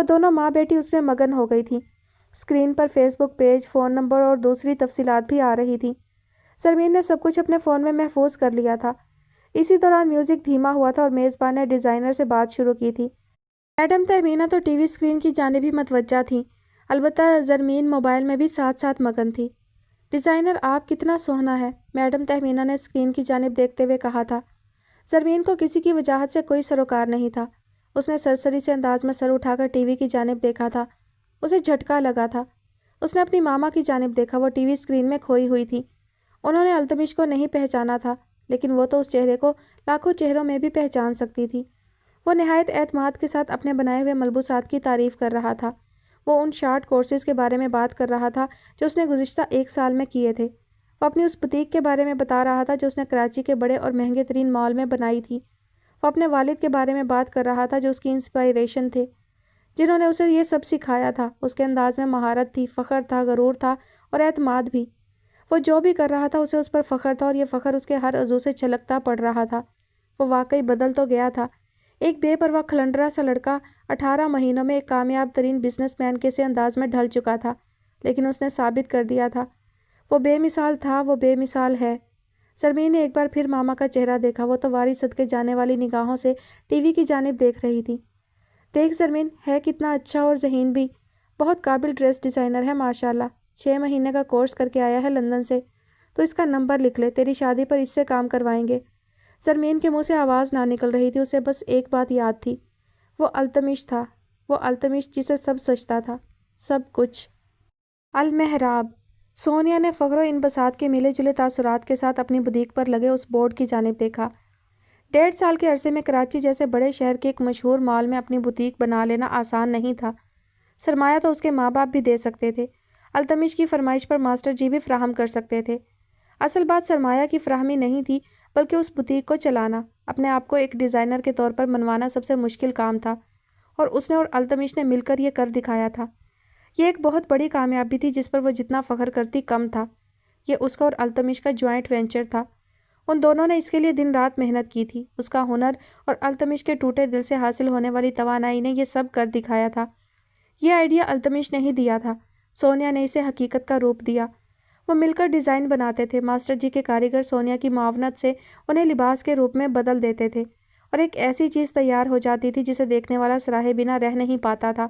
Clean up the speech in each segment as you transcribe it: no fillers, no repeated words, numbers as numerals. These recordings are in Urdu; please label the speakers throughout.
Speaker 1: وہ دونوں ماں بیٹی اس میں مگن ہو گئی تھیں۔ اسکرین پر فیس بک پیج، فون نمبر اور دوسری تفصیلات بھی آ رہی تھیں۔ زرمین نے سب کچھ اپنے فون میں محفوظ کر لیا تھا۔ اسی دوران میوزک دھیما ہوا تھا اور میزبان نے ڈیزائنر سے بات شروع کی تھی۔ میڈم تہمینہ تو ٹی وی اسکرین کی جانب ہی متوجہ تھیں، البتہ زرمین موبائل میں بھی ساتھ ساتھ مگن تھی۔ ڈیزائنر آپ کتنا سوہنا ہے، میڈم تہمینہ نے اسکرین کی جانب دیکھتے ہوئے کہا تھا۔ زرمین کو کسی کی وجاہت سے کوئی سروکار نہیں تھا۔ اس نے سرسری سے انداز میں سر اٹھا کر ٹی وی کی جانب دیکھا تھا۔ اسے جھٹکا لگا تھا۔ اس نے اپنی ماما کی جانب دیکھا، وہ ٹی وی اسکرین میں کھوئی ہوئی تھی۔ انہوں نے التمش کو نہیں پہچانا تھا، لیکن وہ تو اس چہرے کو لاکھوں چہروں میں بھی پہچان سکتی تھی۔ وہ نہایت اعتماد کے ساتھ اپنے بنائے ہوئے ملبوسات کی تعریف کر رہا تھا۔ وہ ان شارٹ کورسز کے بارے میں بات کر رہا تھا جو اس نے گزشتہ 1 سال میں کیے تھے۔ وہ اپنی اس بوتیک کے بارے میں بتا رہا تھا جو اس نے کراچی کے بڑے اور مہنگے ترین مال میں بنائی تھی۔ وہ اپنے والد کے بارے میں بات کر رہا تھا جو اس کی انسپائریشن تھے، جنہوں نے اسے یہ سب سکھایا تھا۔ اس کے انداز میں مہارت تھی، فخر تھا، غرور تھا اور اعتماد بھی۔ وہ جو بھی کر رہا تھا اسے اس پر فخر تھا اور یہ فخر اس کے ہر عضو سے چھلکتا پڑ رہا تھا۔ وہ واقعی بدل تو گیا تھا۔ ایک بے پرواہ کھلنڈرا سا لڑکا 18 مہینوں میں ایک کامیاب ترین بزنس مین کے سے انداز میں ڈھل چکا تھا، لیکن اس نے ثابت کر دیا تھا وہ بے مثال تھا، وہ بے مثال ہے۔ زرمین نے ایک بار پھر ماما کا چہرہ دیکھا۔ وہ تو واری صدقے جانے والی نگاہوں سے ٹی وی کی جانب دیکھ رہی تھی۔ دیکھ زرمین، ہے کتنا اچھا اور ذہین بھی، بہت قابل ڈریس ڈیزائنر ہے ماشاءاللہ۔ 6 مہینے کا کورس کر کے آیا ہے لندن سے، تو اس کا نمبر لکھ لے، تیری شادی پر اس سے کام کروائیں گے۔ زرمین کے منہ سے آواز نہ نکل رہی تھی، اسے بس ایک بات یاد تھی، وہ التمش تھا، وہ التمش جسے سب سجتا تھا، سب کچھ۔ المحراب۔ سونیا نے فخر و انبساط کے ملے جلے تاثرات کے ساتھ اپنی بوتیک پر لگے اس بورڈ کی جانب دیکھا۔ 1.5 سال کے عرصے میں کراچی جیسے بڑے شہر کے ایک مشہور مال میں اپنی بوتیک بنا لینا آسان نہیں تھا۔ سرمایہ تو اس کے ماں باپ بھی دے سکتے تھے، التمش کی فرمائش پر ماسٹر جی بھی فراہم کر سکتے تھے۔ اصل بات سرمایہ کی فراہمی نہیں تھی، بلکہ اس بوتیک کو چلانا، اپنے آپ کو ایک ڈیزائنر کے طور پر منوانا سب سے مشکل کام تھا، اور اس نے اور التمش نے مل کر یہ کر دکھایا تھا۔ یہ ایک بہت بڑی کامیابی تھی جس پر وہ جتنا فخر کرتی کم تھا۔ یہ اس کا اور التمش کا جوائنٹ وینچر تھا۔ ان دونوں نے اس کے لیے دن رات محنت کی تھی۔ اس کا ہنر اور التمش کے ٹوٹے دل سے حاصل ہونے والی توانائی نے یہ سب کر دکھایا تھا۔ یہ آئیڈیا التمش نے ہی دیا تھا، سونیا نے اسے حقیقت کا روپ دیا۔ وہ مل کر ڈیزائن بناتے تھے، ماسٹر جی کے کاریگر سونیا کی معاونت سے انہیں لباس کے روپ میں بدل دیتے تھے، اور ایک ایسی چیز تیار ہو جاتی تھی جسے دیکھنے والا سراہے بنا رہ نہیں پاتا تھا۔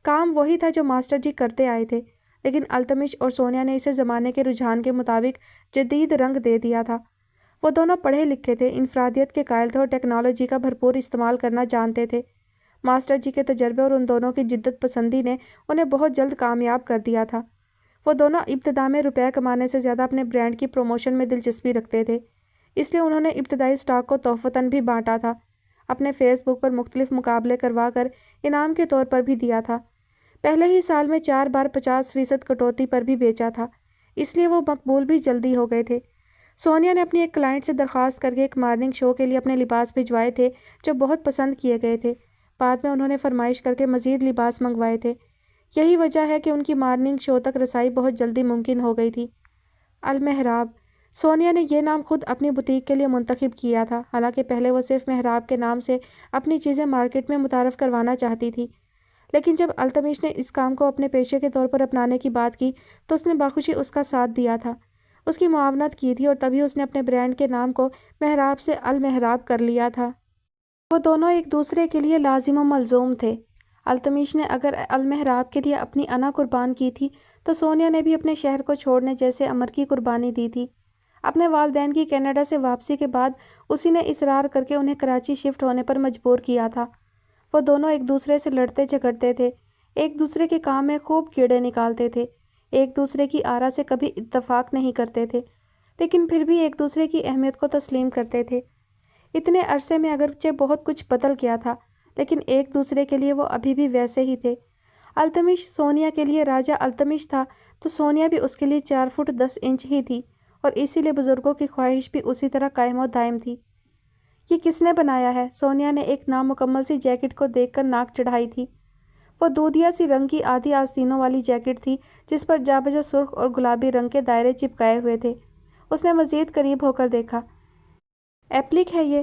Speaker 1: کام وہی تھا جو ماسٹر جی کرتے آئے تھے، لیکن التمش اور سونیا نے اسے زمانے کے رجحان کے مطابق جدید رنگ دے دیا تھا۔ وہ دونوں پڑھے لکھے تھے، انفرادیت کے قائل تھے اور ٹیکنالوجی کا بھرپور استعمال کرنا جانتے تھے۔ ماسٹر جی کے تجربے اور ان دونوں کی جدت پسندی نے انہیں بہت جلد کامیاب کر دیا تھا۔ وہ دونوں ابتدا میں روپے کمانے سے زیادہ اپنے برانڈ کی پروموشن میں دلچسپی رکھتے تھے، اس لیے انہوں نے ابتدائی اسٹاک کو تحفتاً بھی بانٹا تھا، اپنے فیس بک پر مختلف مقابلے کروا کر انعام کے طور پر بھی دیا تھا۔ پہلے ہی سال میں 4 بار 50% کٹوتی پر بھی بیچا تھا، اس لیے وہ مقبول بھی جلدی ہو گئے تھے۔ سونیا نے اپنی ایک کلائنٹ سے درخواست کر کے ایک مارننگ شو کے لیے اپنے لباس بھجوائے تھے جو بہت پسند کیے گئے تھے۔ بعد میں انہوں نے فرمائش کر کے مزید لباس منگوائے تھے۔ یہی وجہ ہے کہ ان کی مارننگ شو تک رسائی بہت جلدی ممکن ہو گئی تھی۔ المحراب۔ سونیا نے یہ نام خود اپنی بوتیک کے لیے منتخب کیا تھا، حالانکہ پہلے وہ صرف محراب کے نام سے اپنی چیزیں مارکیٹ میں متعارف کروانا چاہتی تھی، لیکن جب التمش نے اس کام کو اپنے پیشے کے طور پر اپنانے کی بات کی تو اس نے باخوشی اس کا ساتھ دیا تھا، اس کی معاونت کی تھی، اور تبھی اس نے اپنے برانڈ کے نام کو محراب سے المحراب کر لیا تھا۔ وہ دونوں ایک دوسرے کے لیے لازم و ملزوم تھے۔ التمش نے اگر المحراب کے لیے اپنی انا قربان کی تھی تو سونیا نے بھی اپنے شہر کو چھوڑنے جیسے امر کی قربانی دی تھی۔ اپنے والدین کی کینیڈا سے واپسی کے بعد اسی نے اصرار کر کے انہیں کراچی شفٹ ہونے پر مجبور کیا تھا۔ وہ دونوں ایک دوسرے سے لڑتے جھگڑتے تھے، ایک دوسرے کے کام میں خوب کیڑے نکالتے تھے، ایک دوسرے کی آرا سے کبھی اتفاق نہیں کرتے تھے، لیکن پھر بھی ایک دوسرے کی اہمیت کو تسلیم کرتے تھے۔ اتنے عرصے میں اگرچہ بہت کچھ بدل گیا تھا، لیکن ایک دوسرے کے لیے وہ ابھی بھی ویسے ہی تھے۔ التمش سونیا کے لیے راجہ التمش تھا تو سونیا بھی اس کے لیے 4 فٹ 10 انچ ہی تھی، اور اسی لیے بزرگوں کی خواہش بھی اسی طرح قائم و دائم تھی۔ یہ کس نے بنایا ہے؟ سونیا نے ایک نامکمل سی جیکٹ کو دیکھ کر ناک چڑھائی تھی۔ وہ دودھیا سی رنگ کی آدھی آستینوں والی جیکٹ تھی جس پر جا بجا سرخ اور گلابی رنگ کے دائرے چپکائے ہوئے تھے۔ اس نے مزید قریب ہو کر دیکھا۔ ایپلک ہے یہ؟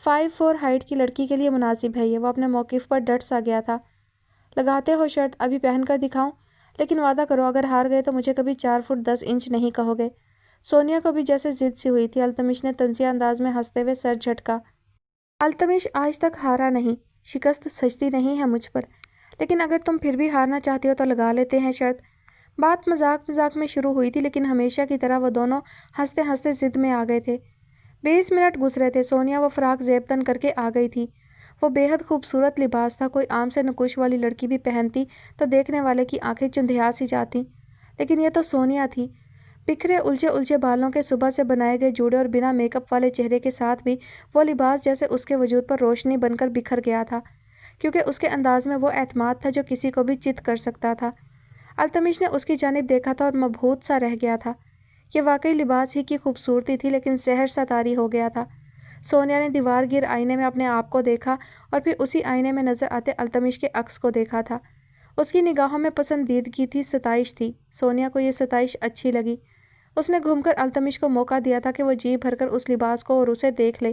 Speaker 1: 5'4" ہائٹ کی لڑکی کے لیے مناسب ہے یہ۔ وہ اپنے موقف پر ڈٹ سا گیا تھا۔ لگاتے ہو شرط؟ ابھی پہن کر دکھاؤں؟ لیکن وعدہ کرو اگر ہار گئے تو مجھے کبھی 4 فٹ 10 انچ نہیں کہو گے۔ سونیا کو بھی جیسے ضد سی ہوئی تھی۔ التمش نے طنزیہ انداز میں ہنستے ہوئے سر جھٹکا۔ التمش آج تک ہارا نہیں، شکست سجتی نہیں ہے مجھ پر، لیکن اگر تم پھر بھی ہارنا چاہتی ہو تو لگا لیتے ہیں شرط۔ بات مذاق میں شروع ہوئی تھی، لیکن ہمیشہ کی طرح وہ دونوں ہنستے ہنستے ضد میں آ گئے تھے۔ 20 منٹ گزرے تھے۔ سونیا وہ فراق زیب تن کر کے آ گئی تھی۔ وہ بے حد خوبصورت لباس تھا۔ کوئی عام سے نقوش والی لڑکی بھی پہنتی تو دیکھنے والے کی آنکھیں چندھیا سی جاتی، لیکن یہ تو سونیا تھی۔ بکھرے الجھے بالوں کے صبح سے بنائے گئے جوڑے اور بنا میک اپ والے چہرے کے ساتھ بھی وہ لباس جیسے اس کے وجود پر روشنی بن کر بکھر گیا تھا، کیونکہ اس کے انداز میں وہ اعتماد تھا جو کسی کو بھی چت کر سکتا تھا۔ التمش نے اس کی جانب دیکھا تھا اور مبہوت سا رہ گیا تھا۔ یہ واقعی لباس ہی کی خوبصورتی تھی، لیکن سحر سا طاری ہو گیا تھا۔ سونیا نے دیوار گیر آئینے میں اپنے آپ کو دیکھا اور پھر اسی آئینے میں نظر آتے التمش کے عکس کو دیکھا تھا۔ اس کی نگاہوں میں پسندیدگی تھی، ستائش تھی۔ سونیا کو یہ ستائش اچھی لگی۔ اس نے گھوم کر التمش کو موقع دیا تھا کہ وہ جی بھر کر اس لباس کو اور اسے دیکھ لے۔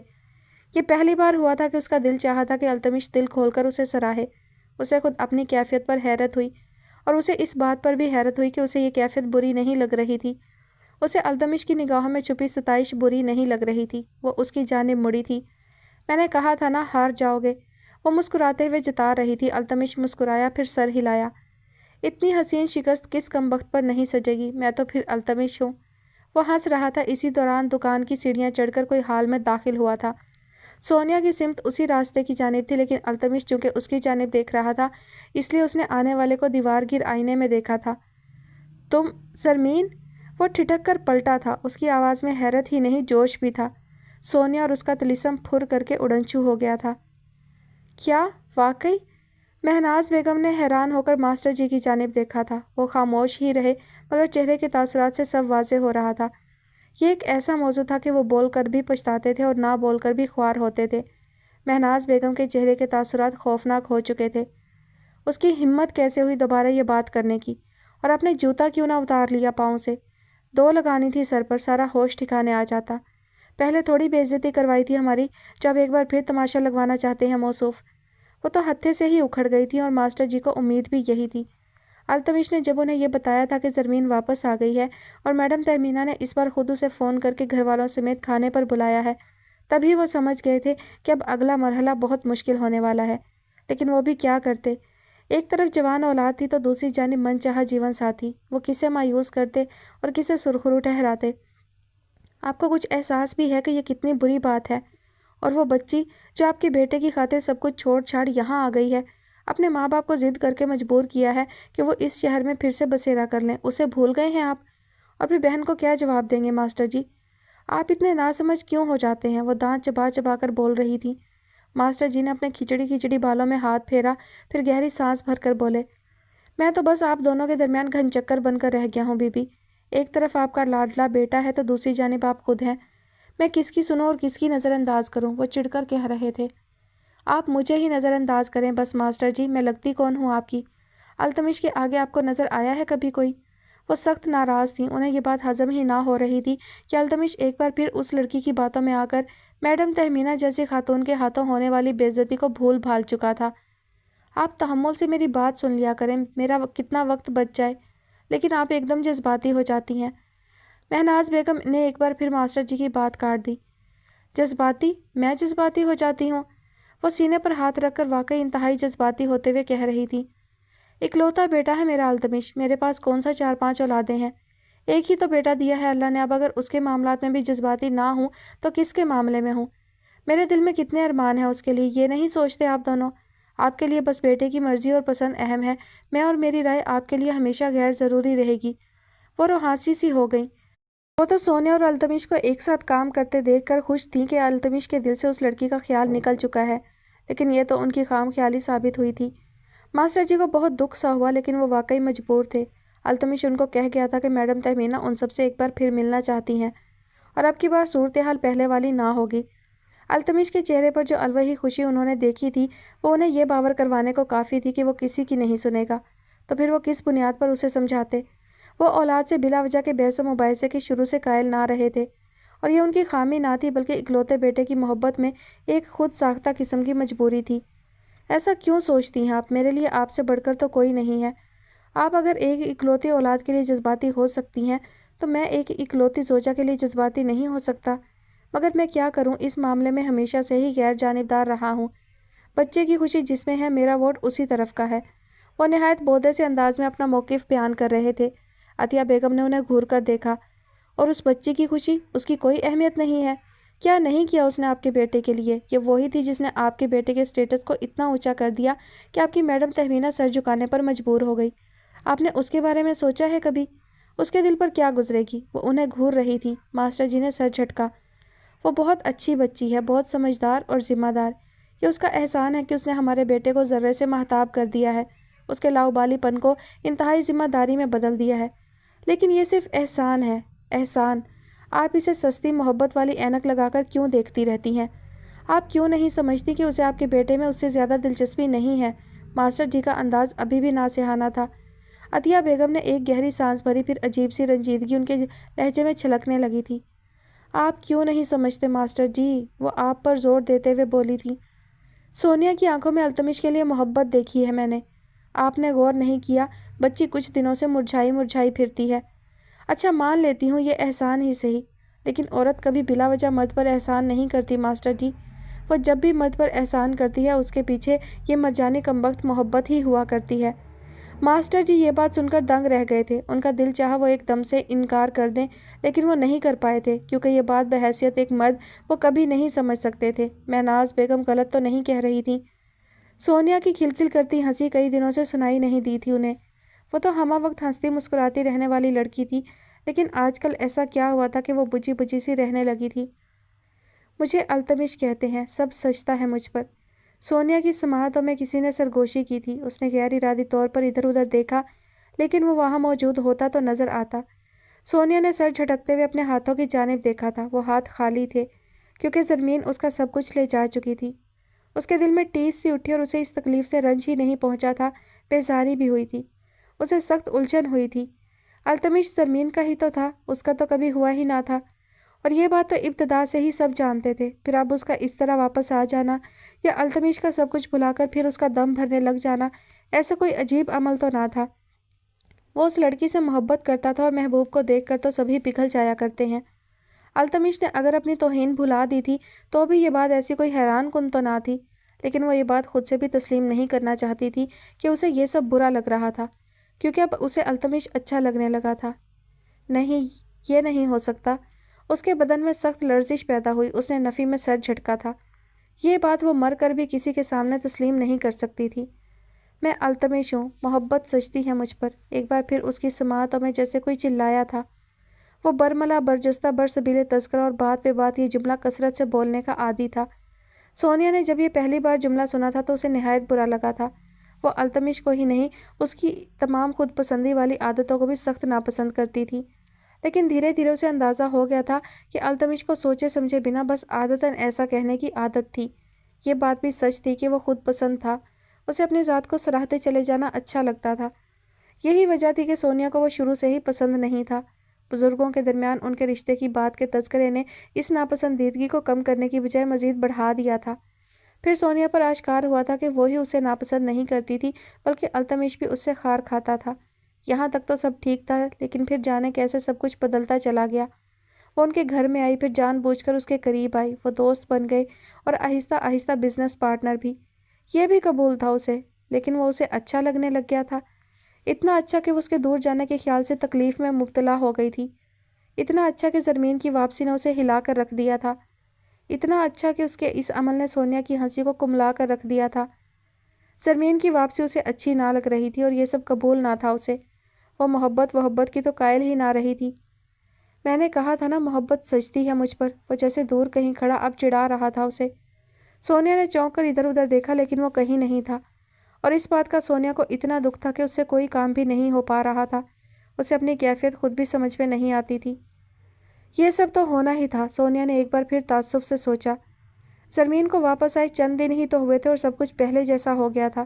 Speaker 1: یہ پہلی بار ہوا تھا کہ اس کا دل چاہا تھا کہ التمش دل کھول کر اسے سراہے۔ اسے خود اپنی کیفیت پر حیرت ہوئی، اور اسے اس بات پر بھی حیرت ہوئی کہ اسے یہ کیفیت بری نہیں لگ رہی تھی۔ اسے التمش کی نگاہوں میں چھپی ستائش بری نہیں لگ رہی تھی۔ وہ اس کی جانب مڑی تھی۔ میں نے کہا تھا نا ہار جاؤ گے، وہ مسکراتے ہوئے جتا رہی تھی۔ التمش مسکرایا، پھر سر ہلایا۔ اتنی حسین شکست کس کم بخت پر نہیں سجے گی، میں تو پھر التمش ہوں۔ وہ ہنس رہا تھا۔ اسی دوران دکان کی سیڑھیاں چڑھ کر کوئی ہال میں داخل ہوا تھا۔ سونیا کی سمت اسی راستے کی جانب تھی، لیکن التمش چونکہ اس کی جانب دیکھ رہا تھا اس لیے اس نے آنے والے کو دیوار گیر آئینے میں دیکھا تھا۔ تم زرمین؟ وہ ٹھٹک کر پلٹا تھا۔ اس کی آواز میں حیرت ہی نہیں جوش بھی تھا۔ سونیا اور اس کا طلسم پھر کر کے اڑنچھو ہو گیا تھا۔ کیا واقعی؟ مہناز بیگم نے حیران ہو کر ماسٹر جی کی جانب دیکھا تھا۔ وہ خاموش ہی رہے، مگر چہرے کے تاثرات سے سب واضح ہو رہا تھا۔ یہ ایک ایسا موضوع تھا کہ وہ بول کر بھی پچھتاتے تھے اور نہ بول کر بھی خوار ہوتے تھے۔ مہناز بیگم کے چہرے کے تاثرات خوفناک ہو چکے تھے۔ اس کی ہمت کیسے ہوئی دوبارہ یہ بات کرنے کی، اور اپنے جوتا کیوں نہ اتار لیا پاؤں سے؟ 2 لگانی تھی سر پر، سارا ہوش ٹھکانے آ جاتا۔ پہلے تھوڑی بے عزتی کروائی تھی ہماری، جو اب ایک بار پھر تماشا لگوانا چاہتے ہیں موصوف۔ وہ تو ہتھے سے ہی اکھڑ گئی تھی، اور ماسٹر جی کو امید بھی یہی تھی۔ التمش نے جب انہیں یہ بتایا تھا کہ زرمین واپس آ گئی ہے اور میڈم تہمینہ نے اس بار خود اسے فون کر کے گھر والوں سمیت کھانے پر بلایا ہے، تبھی وہ سمجھ گئے تھے کہ اب اگلا مرحلہ بہت مشکل ہونے والا ہے۔ لیکن وہ بھی کیا کرتے؟ ایک طرف جوان اولاد تھی تو دوسری جانب من چاہا جیون ساتھی۔ وہ کسے مایوس کرتے اور کسے سرخرو ٹھہراتے؟ آپ کو کچھ احساس بھی ہے کہ یہ کتنی بری بات ہے؟ اور وہ بچی جو آپ کے بیٹے کی خاطر سب کچھ چھوڑ چھاڑ یہاں آ گئی ہے، اپنے ماں باپ کو ضد کر کے مجبور کیا ہے کہ وہ اس شہر میں پھر سے بسیرا کر لیں، اسے بھول گئے ہیں آپ؟ اور پھر بہن کو کیا جواب دیں گے ماسٹر جی؟ آپ اتنے ناسمجھ کیوں ہو جاتے ہیں؟ وہ دانت چبا چبا کر بول رہی تھی۔ ماسٹر جی نے اپنے کھچڑی بالوں میں ہاتھ پھیرا، پھر گہری سانس بھر کر بولے، میں تو بس آپ دونوں کے درمیان گھن چکر بن کر رہ گیا ہوں بی بی۔ ایک طرف آپ کا لاڈلا بیٹا ہے تو دوسری جانب آپ خود ہیں۔ میں کس کی سنوں اور کس کی نظر انداز کروں؟ وہ چڑھ کر کہہ رہے تھے۔ آپ مجھے ہی نظر انداز کریں بس ماسٹر جی، میں لگتی کون ہوں آپ کی؟ التمش کے آگے آپ کو نظر آیا ہے کبھی کوئی؟ وہ سخت ناراض تھیں۔ انہیں یہ بات ہضم ہی نہ ہو رہی تھی کہ التمش ایک بار پھر اس لڑکی کی باتوں میں آ کر میڈم تہمینہ جیسی خاتون کے ہاتھوں ہونے والی بے عزتی کو بھول بھال چکا تھا۔ آپ تحمل سے میری بات سن لیا کریں، میرا کتنا وقت بچ جائے، لیکن آپ ایک دم جذباتی ہو جاتی ہیں۔ مہناز بیگم نے ایک بار پھر ماسٹر جی کی بات کاٹ دی۔ جذباتی؟ میں جذباتی ہو جاتی ہوں؟ وہ سینے پر ہاتھ رکھ کر واقعی انتہائی جذباتی ہوتے ہوئے کہہ رہی تھی۔ اکلوتا بیٹا ہے میرا التمش، میرے پاس کون سا 4-5 اولادیں ہیں؟ ایک ہی تو بیٹا دیا ہے اللہ نے، اب اگر اس کے معاملات میں بھی جذباتی نہ ہوں تو کس کے معاملے میں ہوں؟ میرے دل میں کتنے ارمان ہیں اس کے لیے، یہ نہیں سوچتے آپ دونوں؟ آپ کے لیے بس بیٹے کی مرضی اور پسند اہم ہے، میں اور میری رائے آپ کے لیے ہمیشہ غیر ضروری رہے گی۔ وہ روحانسی سی ہو گئیں۔ وہ تو سونیا اور التمش کو ایک ساتھ کام کرتے دیکھ کر خوش تھیں کہ التمش کے دل سے اس لڑکی کا خیال نکل چکا ہے، لیکن یہ تو ان کی خام خیالی ثابت ہوئی تھی۔ ماسٹر جی کو بہت دکھ سا ہوا، لیکن وہ واقعی مجبور تھے۔ التمش ان کو کہہ گیا تھا کہ میڈم تہمینہ ان سب سے ایک بار پھر ملنا چاہتی ہیں، اور اب کی بار صورتحال پہلے والی نہ ہوگی۔ التمش کے چہرے پر جو الوہی خوشی انہوں نے دیکھی تھی، وہ انہیں یہ باور کروانے کو کافی تھی کہ وہ کسی کی نہیں سنے گا، تو پھر وہ کس بنیاد پر اسے سمجھاتے؟ وہ اولاد سے بلا وجہ کے بحث و مباحثے کے شروع سے قائل نہ رہے تھے، اور یہ ان کی خامی نہ تھی بلکہ اکلوتے بیٹے کی محبت میں ایک خود ساختہ قسم کی مجبوری تھی۔ ایسا کیوں سوچتی ہیں آپ؟ میرے لیے آپ سے بڑھ کر تو کوئی نہیں ہے۔ آپ اگر ایک اکلوتی اولاد کے لیے جذباتی ہو سکتی ہیں تو میں ایک اکلوتی زوجہ کے لیے جذباتی نہیں ہو سکتا؟ مگر میں کیا کروں، اس معاملے میں ہمیشہ سے ہی غیر جانبدار رہا ہوں۔ بچے کی خوشی جس میں ہے میرا ووٹ اسی طرف کا ہے۔ وہ نہایت بودے سے انداز میں اپنا موقف بیان کر رہے تھے۔ عطیہ بیگم نے انہیں گھور کر دیکھا۔ اور اس بچی کی خوشی، اس کی کوئی اہمیت نہیں ہے؟ کیا نہیں کیا اس نے آپ کے بیٹے کے لیے؟ یہ وہی تھی جس نے آپ کے بیٹے کے اسٹیٹس کو اتنا اونچا کر دیا کہ آپ کی میڈم تہمینہ سر جھکانے پر مجبور ہو گئی۔ آپ نے اس کے بارے میں سوچا ہے کبھی؟ اس کے دل پر کیا گزرے گی؟ وہ انہیں گھور رہی تھی۔ ماسٹر جی نے سر جھٹکا۔ وہ بہت اچھی بچی ہے، بہت سمجھدار اور ذمہ دار۔ یہ اس کا احسان ہے کہ اس نے ہمارے بیٹے کو ذرے سے ماہتاب کر دیا ہے، اس کے لاؤبالی پن کو انتہائی ذمہ داری میں بدل دیا ہے۔ لیکن یہ صرف احسان ہے، احسان۔ آپ اسے سستی محبت والی اینک لگا کر کیوں دیکھتی رہتی ہیں؟ آپ کیوں نہیں سمجھتی کہ اسے آپ کے بیٹے میں اس سے زیادہ دلچسپی نہیں ہے؟ ماسٹر جی کا انداز ابھی بھی ناصحانہ تھا۔ عطیہ بیگم نے ایک گہری سانس بھری، پھر عجیب سی رنجیدگی ان کے لہجے میں چھلکنے لگی تھی۔ آپ کیوں نہیں سمجھتے ماسٹر جی؟ وہ آپ پر زور دیتے ہوئے بولی تھی۔ سونیا کی آنکھوں میں التمش کے لیے محبت دیکھی ہے میں نے۔ آپ نے غور نہیں کیا، بچی کچھ دنوں سے مرجھائی مرجھائی پھرتی ہے۔ اچھا مان لیتی ہوں یہ احسان ہی صحیح، لیکن عورت کبھی بلا وجہ مرد پر احسان نہیں کرتی ماسٹر جی۔ وہ جب بھی مرد پر احسان کرتی ہے اس کے پیچھے یہ مجانی کمبخت محبت ہی ہوا کرتی ہے۔ ماسٹر جی یہ بات سن کر دنگ رہ گئے تھے۔ ان کا دل چاہا وہ ایک دم سے انکار کر دیں، لیکن وہ نہیں کر پائے تھے، کیونکہ یہ بات بحیثیت ایک مرد وہ کبھی نہیں سمجھ سکتے تھے۔ مہناز بیگم غلط تو نہیں کہہ رہی تھیں؟ سونیا کی کھلکھل کرتی ہنسی کئی دنوں سے سنائی نہیں دی تھی انہیں۔ وہ تو ہمہ وقت ہنستی مسکراتی رہنے والی لڑکی تھی، لیکن آج کل ایسا کیا ہوا تھا کہ وہ بجھی بجھی سی رہنے لگی تھی۔ مجھے التمش کہتے ہیں، سب سجتا ہے مجھ پر۔ سونیا کی سماعتوں میں کسی نے سرگوشی کی تھی۔ اس نے غیر ارادی طور پر ادھر ادھر دیکھا، لیکن وہ وہاں موجود ہوتا تو نظر آتا۔ سونیا نے سر جھٹکتے ہوئے اپنے ہاتھوں کی جانب دیکھا تھا۔ وہ ہاتھ خالی تھے، کیونکہ زرمین اس کا سب کچھ لے جا چکی تھی۔ اس کے دل میں ٹیس سی اٹھی اور اسے اس تکلیف سے رنج ہی نہیں پہنچا تھا، بیزاری بھی ہوئی تھی۔ اسے سخت الجھن ہوئی تھی۔ التمش زرمین کا ہی تو تھا، اس کا تو کبھی ہوا ہی نہ تھا، اور یہ بات تو ابتدا سے ہی سب جانتے تھے۔ پھر اب اس کا اس طرح واپس آ جانا، یا التمش کا سب کچھ بھلا کر پھر اس کا دم بھرنے لگ جانا، ایسا کوئی عجیب عمل تو نہ تھا۔ وہ اس لڑکی سے محبت کرتا تھا، اور محبوب کو دیکھ کر تو سبھی پگھل جایا کرتے ہیں۔ التمش نے اگر اپنی توہین بھلا دی تھی تو بھی یہ بات ایسی کوئی حیران کن تو نہ تھی، لیکن وہ یہ بات خود سے بھی تسلیم نہیں کرنا چاہتی تھی کہ اسے یہ سب برا لگ رہا تھا، کیونکہ اب اسے التمش اچھا لگنے لگا تھا۔ نہیں، یہ نہیں ہو سکتا۔ اس کے بدن میں سخت لرزش پیدا ہوئی۔ اس نے نفی میں سر جھٹکا تھا۔ یہ بات وہ مر کر بھی کسی کے سامنے تسلیم نہیں کر سکتی تھی۔ میں التمش ہوں، محبت سجتی ہے مجھ پر۔ ایک بار پھر اس کی سماعتوں میں جیسے کوئی چلایا تھا۔ وہ برملا، برجستہ، برسبیل تذکرہ اور بات پہ بات یہ جملہ کثرت سے بولنے کا عادی تھا۔ سونیا نے جب یہ پہلی بار جملہ سنا تھا تو اسے نہایت برا لگا تھا۔ وہ التمش کو ہی نہیں، اس کی تمام خود پسندی والی عادتوں کو بھی سخت ناپسند کرتی تھی۔ لیکن دھیرے دھیرے اسے اندازہ ہو گیا تھا کہ التمش کو سوچے سمجھے بنا بس عادتاً ایسا کہنے کی عادت تھی۔ یہ بات بھی سچ تھی کہ وہ خود پسند تھا۔ اسے اپنی ذات کو سراہتے چلے جانا اچھا لگتا تھا۔ یہی وجہ تھی کہ سونیا کو وہ شروع سے ہی پسند نہیں تھا۔ بزرگوں کے درمیان ان کے رشتے کی بات کے تذکرے نے اس ناپسندیدگی کو کم کرنے کی بجائے مزید بڑھا دیا تھا۔ پھر سونیا پر آشکار ہوا تھا کہ وہی اسے ناپسند نہیں کرتی تھی، بلکہ التمش بھی اس سے خار کھاتا تھا۔ یہاں تک تو سب ٹھیک تھا، لیکن پھر جانے کیسے سب کچھ بدلتا چلا گیا۔ وہ ان کے گھر میں آئی، پھر جان بوجھ کر اس کے قریب آئی۔ وہ دوست بن گئے اور آہستہ آہستہ بزنس پارٹنر بھی۔ یہ بھی قبول تھا اسے، لیکن وہ اسے اچھا لگنے لگ گیا تھا۔ اتنا اچھا کہ وہ اس کے دور جانے کے خیال سے تکلیف میں مبتلا ہو گئی تھی۔ اتنا اچھا کہ زرمین کی واپسی نے اسے ہلا کر رکھ دیا تھا۔ اتنا اچھا کہ اس کے اس عمل نے سونیا کی ہنسی کو کملا کر رکھ دیا تھا۔ زرمین کی واپسی اسے اچھی نہ لگ رہی تھی، اور یہ سب قبول نہ تھا اسے۔ وہ محبت کی تو قائل ہی نہ رہی تھی۔ میں نے کہا تھا نا، محبت سجتی ہے مجھ پر۔ وہ جیسے دور کہیں کھڑا اب چڑھا رہا تھا اسے۔ سونیا نے چونک کر ادھر ادھر دیکھا، لیکن وہ کہیں نہیں تھا، اور اس بات کا سونیا کو اتنا دکھ تھا کہ اس سے کوئی کام بھی نہیں ہو پا رہا تھا۔ اسے اپنی کیفیت خود بھی سمجھ میں نہیں آتی تھی۔ یہ سب تو ہونا ہی تھا، سونیا نے ایک بار پھر تعصب سے سوچا۔ زرمین کو واپس آئے چند دن ہی تو ہوئے تھے اور سب کچھ پہلے جیسا ہو گیا تھا۔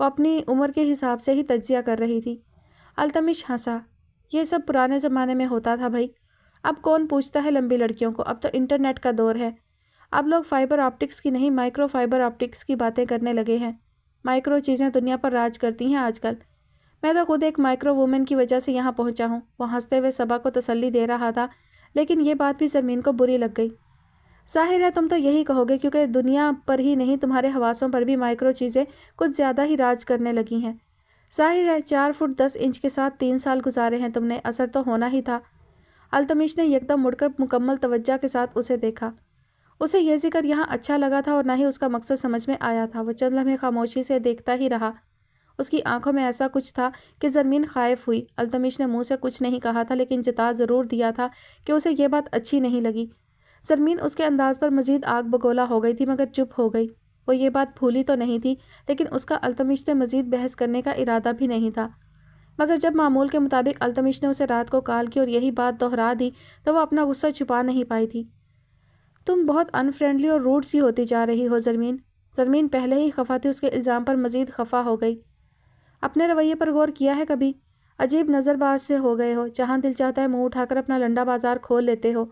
Speaker 1: وہ اپنی عمر کے حساب سے ہی تجزیہ کر رہی تھی۔ التمش ہنسا۔ یہ سب پرانے زمانے میں ہوتا تھا بھائی، اب کون پوچھتا ہے لمبی لڑکیوں کو، اب تو انٹرنیٹ کا دور ہے۔ اب لوگ فائبر آپٹکس کی نہیں، مائکرو فائبر آپٹکس کی باتیں کرنے لگے ہیں۔ مائکرو چیزیں دنیا پر راج کرتی ہیں آج کل۔ میں تو خود ایک مائکرو وومن کی وجہ سے یہاں پہنچا ہوں۔ وہ ہنستے ہوئے صبا کو تسلی دے رہا تھا، لیکن یہ بات بھی زرمین کو بری لگ گئی۔ ظاہر ہے تم تو یہی کہو گے، کیونکہ دنیا پر ہی نہیں تمہارے حواسوں پر بھی مائکرو چیزیں کچھ زیادہ ہی راج کرنے لگی ہیں۔ ظاہر ہے 4 فٹ 10 انچ کے ساتھ 3 سال گزارے ہیں تم نے، اثر تو ہونا ہی تھا۔ التمش نے یکدم مڑ کر مکمل توجہ کے ساتھ اسے دیکھا۔ اسے یہ ذکر یہاں اچھا لگا تھا اور نہ ہی اس کا مقصد سمجھ میں آیا تھا۔ وہ چند لمحے خاموشی سے دیکھتا ہی رہا۔ اس کی آنکھوں میں ایسا کچھ تھا کہ زرمین خائف ہوئی۔ التمش نے منہ سے کچھ نہیں کہا تھا، لیکن جتا ضرور دیا تھا کہ اسے یہ بات اچھی نہیں لگی۔ زرمین اس کے انداز پر مزید آگ بگولا ہو گئی تھی، مگر چپ ہو گئی۔ وہ یہ بات بھولی تو نہیں تھی، لیکن اس کا التمش سے مزید بحث کرنے کا ارادہ بھی نہیں تھا۔ مگر جب معمول کے مطابق التمش نے اسے رات کو کال کی اور یہی بات دہرا دی تو وہ اپنا غصہ چھپا نہیں پائی تھی۔ تم بہت ان فرینڈلی اور روڈ سی ہوتی جا رہی ہو زرمین۔ زرمین پہلے ہی خفا تھی، اس کے الزام پر مزید خفا ہو گئی۔ اپنے رویے پر غور کیا ہے کبھی؟ عجیب نظر باز سے ہو گئے ہو، جہاں دل چاہتا ہے منہ اٹھا کر اپنا لنڈا بازار کھول لیتے ہو۔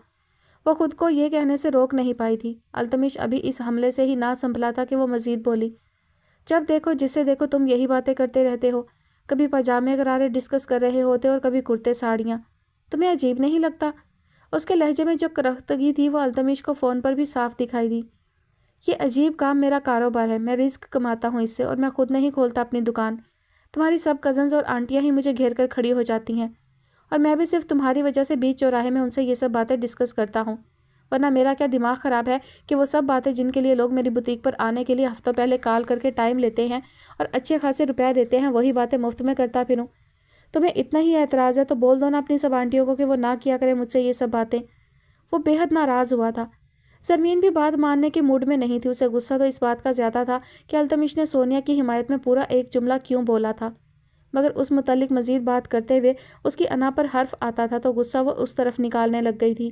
Speaker 1: وہ خود کو یہ کہنے سے روک نہیں پائی تھی۔ التمش ابھی اس حملے سے ہی نہ سنبھلا تھا کہ وہ مزید بولی۔ جب دیکھو جسے دیکھو تم یہی باتیں کرتے رہتے ہو، کبھی پاجامے غرارے ڈسکس کر رہے ہوتے اور کبھی کرتے ساڑیاں۔ تمہیں عجیب نہیں لگتا؟ اس کے لہجے میں جو کرختگی تھی وہ التمش کو فون پر بھی صاف دکھائی دی۔ یہ عجیب کام میرا کاروبار ہے، میں رزق کماتا ہوں اس سے، اور میں خود نہیں کھولتا اپنی دکان۔ تمہاری سب کزنز اور آنٹیاں ہی مجھے گھیر کر کھڑی ہو جاتی ہیں، اور میں بھی صرف تمہاری وجہ سے بیچ چوراہے میں ان سے یہ سب باتیں ڈسکس کرتا ہوں۔ ورنہ میرا کیا دماغ خراب ہے کہ وہ سب باتیں جن کے لیے لوگ میری بوتیک پر آنے کے لیے ہفتوں پہلے کال کر کے ٹائم لیتے ہیں اور اچھے خاصے روپے دیتے ہیں، وہی باتیں مفت میں کرتا پھروں۔ تمہیں اتنا ہی اعتراض ہے تو بول دو نا اپنی سب آنٹیوں کو کہ وہ نہ کیا کرے مجھ سے یہ سب باتیں۔ وہ بے حد ناراض ہوا تھا۔ زرمین بھی بات ماننے کے موڈ میں نہیں تھی۔ اسے غصہ تو اس بات کا زیادہ تھا کہ التمش نے سونیا کی حمایت میں پورا ایک جملہ کیوں بولا تھا، مگر اس متعلق مزید بات کرتے ہوئے اس کی انا پر حرف آتا تھا تو غصہ وہ اس طرف نکالنے لگ گئی تھی۔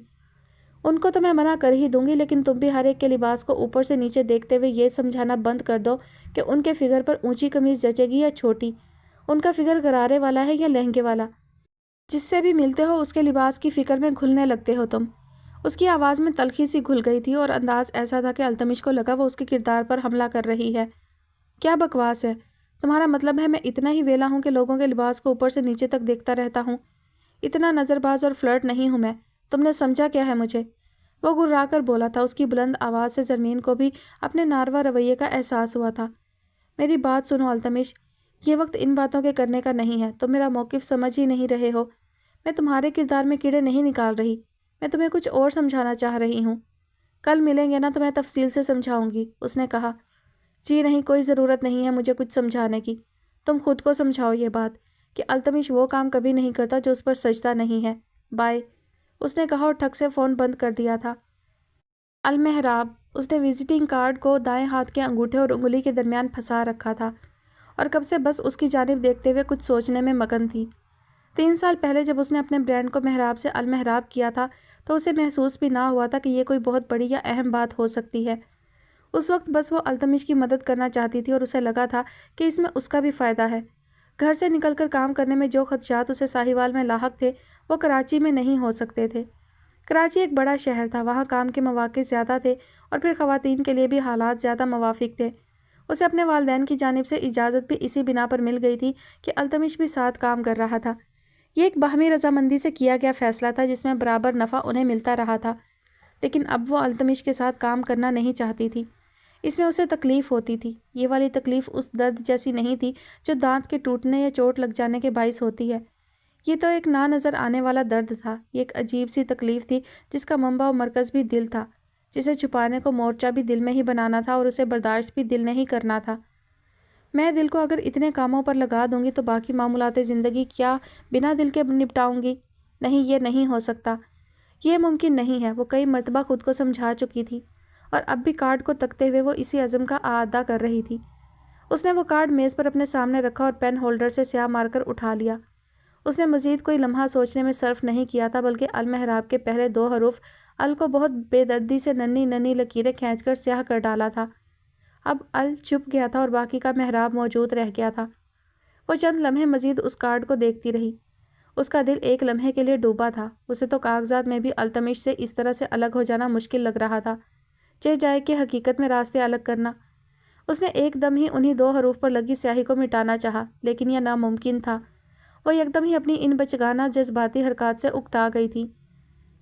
Speaker 1: ان کو تو میں منع کر ہی دوں گی، لیکن تم بھی ہر ایک کے لباس کو اوپر سے نیچے دیکھتے ہوئے یہ سمجھانا بند کر دو کہ ان کے فگر پر اونچی قمیض جچے گی یا چھوٹی، ان کا فگر غرارے والا ہے یا لہنگے والا۔ جس سے بھی ملتے ہو اس کے لباس کی فکر میں گھلنے لگتے ہو تم۔ اس کی آواز میں تلخی سی گھل گئی تھی اور انداز ایسا تھا کہ التمش کو لگا وہ اس کے کردار پر حملہ کر رہی ہے۔ کیا بکواس ہے؟ تمہارا مطلب ہے میں اتنا ہی ویلا ہوں کہ لوگوں کے لباس کو اوپر سے نیچے تک دیکھتا رہتا ہوں؟ اتنا نظر باز اور فلرٹ نہیں ہوں میں، تم نے سمجھا کیا ہے مجھے؟ وہ گررا کر بولا تھا۔ اس کی بلند آواز سے زرمین کو بھی اپنے ناروا رویے کا احساس ہوا تھا۔ میری بات سنو التمش، یہ وقت ان باتوں کے کرنے کا نہیں ہے، تم میرا موقف سمجھ ہی نہیں رہے ہو۔ میں تمہارے کردار میں کیڑے نہیں نکال رہی، میں تمہیں کچھ اور سمجھانا چاہ رہی ہوں۔ کل ملیں گے نا تو میں تفصیل سے سمجھاؤں گی، اس نے کہا۔ جی نہیں، کوئی ضرورت نہیں ہے مجھے کچھ سمجھانے کی، تم خود کو سمجھاؤ یہ بات کہ التمش وہ کام کبھی نہیں کرتا جو اس پر سجدہ نہیں ہے۔ بائے، اس نے کہا اور ٹھک سے فون بند کر دیا تھا۔ المحراب، اس نے وزٹنگ کارڈ کو دائیں ہاتھ کے انگوٹھے اور انگلی کے درمیان پھنسا رکھا تھا اور کب سے بس اس کی جانب دیکھتے ہوئے کچھ سوچنے میں مگن تھی۔ 3 سال پہلے جب اس نے اپنے برانڈ کو محراب سے المحراب کیا تھا تو اسے محسوس بھی نہ ہوا تھا کہ یہ کوئی بہت بڑی یا اہم بات ہو سکتی ہے۔ اس وقت بس وہ التمش کی مدد کرنا چاہتی تھی اور اسے لگا تھا کہ اس میں اس کا بھی فائدہ ہے۔ گھر سے نکل کر کام کرنے میں جو خدشات اسے ساہیوال میں لاحق تھے وہ کراچی میں نہیں ہو سکتے تھے۔ کراچی ایک بڑا شہر تھا، وہاں کام کے مواقع زیادہ تھے اور پھر خواتین کے لیے بھی حالات زیادہ موافق تھے۔ اسے اپنے والدین کی جانب سے اجازت بھی اسی بنا پر مل گئی تھی کہ التمش بھی ساتھ کام کر رہا تھا۔ یہ ایک باہمی رضامندی سے کیا گیا فیصلہ تھا جس میں برابر نفع انہیں ملتا رہا تھا، لیکن اب وہ التمش کے ساتھ کام کرنا نہیں چاہتی تھی۔ اس میں اسے تکلیف ہوتی تھی۔ یہ والی تکلیف اس درد جیسی نہیں تھی جو دانت کے ٹوٹنے یا چوٹ لگ جانے کے باعث ہوتی ہے۔ یہ تو ایک نہ نظر آنے والا درد تھا۔ یہ ایک عجیب سی تکلیف تھی جس کا منبع و مرکز بھی دل تھا، جسے چھپانے کو مورچہ بھی دل میں ہی بنانا تھا اور اسے برداشت بھی دل نے ہی کرنا تھا۔ میں دل کو اگر اتنے کاموں پر لگا دوں گی تو باقی معمولات زندگی کیا بنا دل کے نپٹاؤں گی؟ نہیں، یہ نہیں ہو سکتا، یہ ممکن نہیں ہے۔ وہ کئی مرتبہ خود کو سمجھا چکی تھی اور اب بھی کارڈ کو تکتے ہوئے وہ اسی عزم کا اعادہ کر رہی تھی۔ اس نے وہ کارڈ میز پر اپنے سامنے رکھا اور پین ہولڈر سے سیاہ مار کر اٹھا لیا۔ اس نے مزید کوئی لمحہ سوچنے میں صرف نہیں کیا تھا بلکہ المحراب کے پہلے 2 حروف ال کو بہت بے دردی سے ننھی ننھی لکیریں کھینچ کر سیاہ کر ڈالا تھا۔ اب ال چپ گیا تھا اور باقی کا محراب موجود رہ گیا تھا۔ وہ چند لمحے مزید اس کارڈ کو دیکھتی رہی۔ اس کا دل ایک لمحے کے لیے ڈوبا تھا۔ اسے تو کاغذات میں بھی التمش سے اس طرح سے الگ ہو جانا مشکل لگ رہا تھا جائے کہ حقیقت میں راستے الگ کرنا۔ اس نے ایک دم ہی انہی 2 حروف پر لگی سیاہی کو مٹانا چاہا، لیکن یہ ناممکن تھا۔ وہ یکدم ہی اپنی ان بچگانہ جذباتی حرکات سے اکتا گئی تھی۔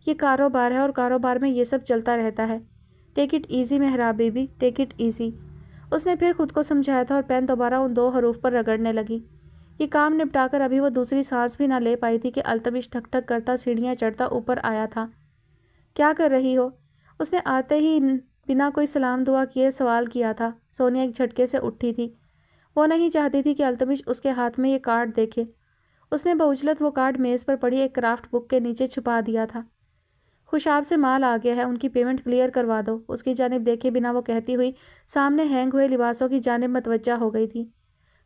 Speaker 1: یہ کاروبار ہے اور کاروبار میں یہ سب چلتا رہتا ہے۔ ٹیک اٹ ایزی محراب بیبی، ٹیک اٹ ایزی۔ اس نے پھر خود کو سمجھایا تھا اور پین دوبارہ ان 2 حروف پر رگڑنے لگی۔ یہ کام نپٹا کر ابھی وہ دوسری سانس بھی نہ لے پائی تھی کہ التمش ٹھک ٹھک کرتا سیڑھیاں چڑھتا اوپر آیا تھا۔ کیا کر رہی ہو؟ اس نے آتے ہی بنا کوئی سلام دعا کیے سوال کیا تھا۔ سونیا ایک جھٹکے سے اٹھی تھی۔ وہ نہیں چاہتی تھی کہ التمش اس کے ہاتھ میں یہ کارڈ دیکھے۔ اس نے بعجلت وہ کارڈ میز پر پڑی ایک کرافٹ بک کے نیچے چھپا دیا تھا۔ خوشاب سے مال آ گیا ہے، ان کی پیمنٹ کلیئر کروا دو۔ اس کی جانب دیکھے بنا وہ کہتی ہوئی سامنے ہینگ ہوئے لباسوں کی جانب متوجہ ہو گئی تھی۔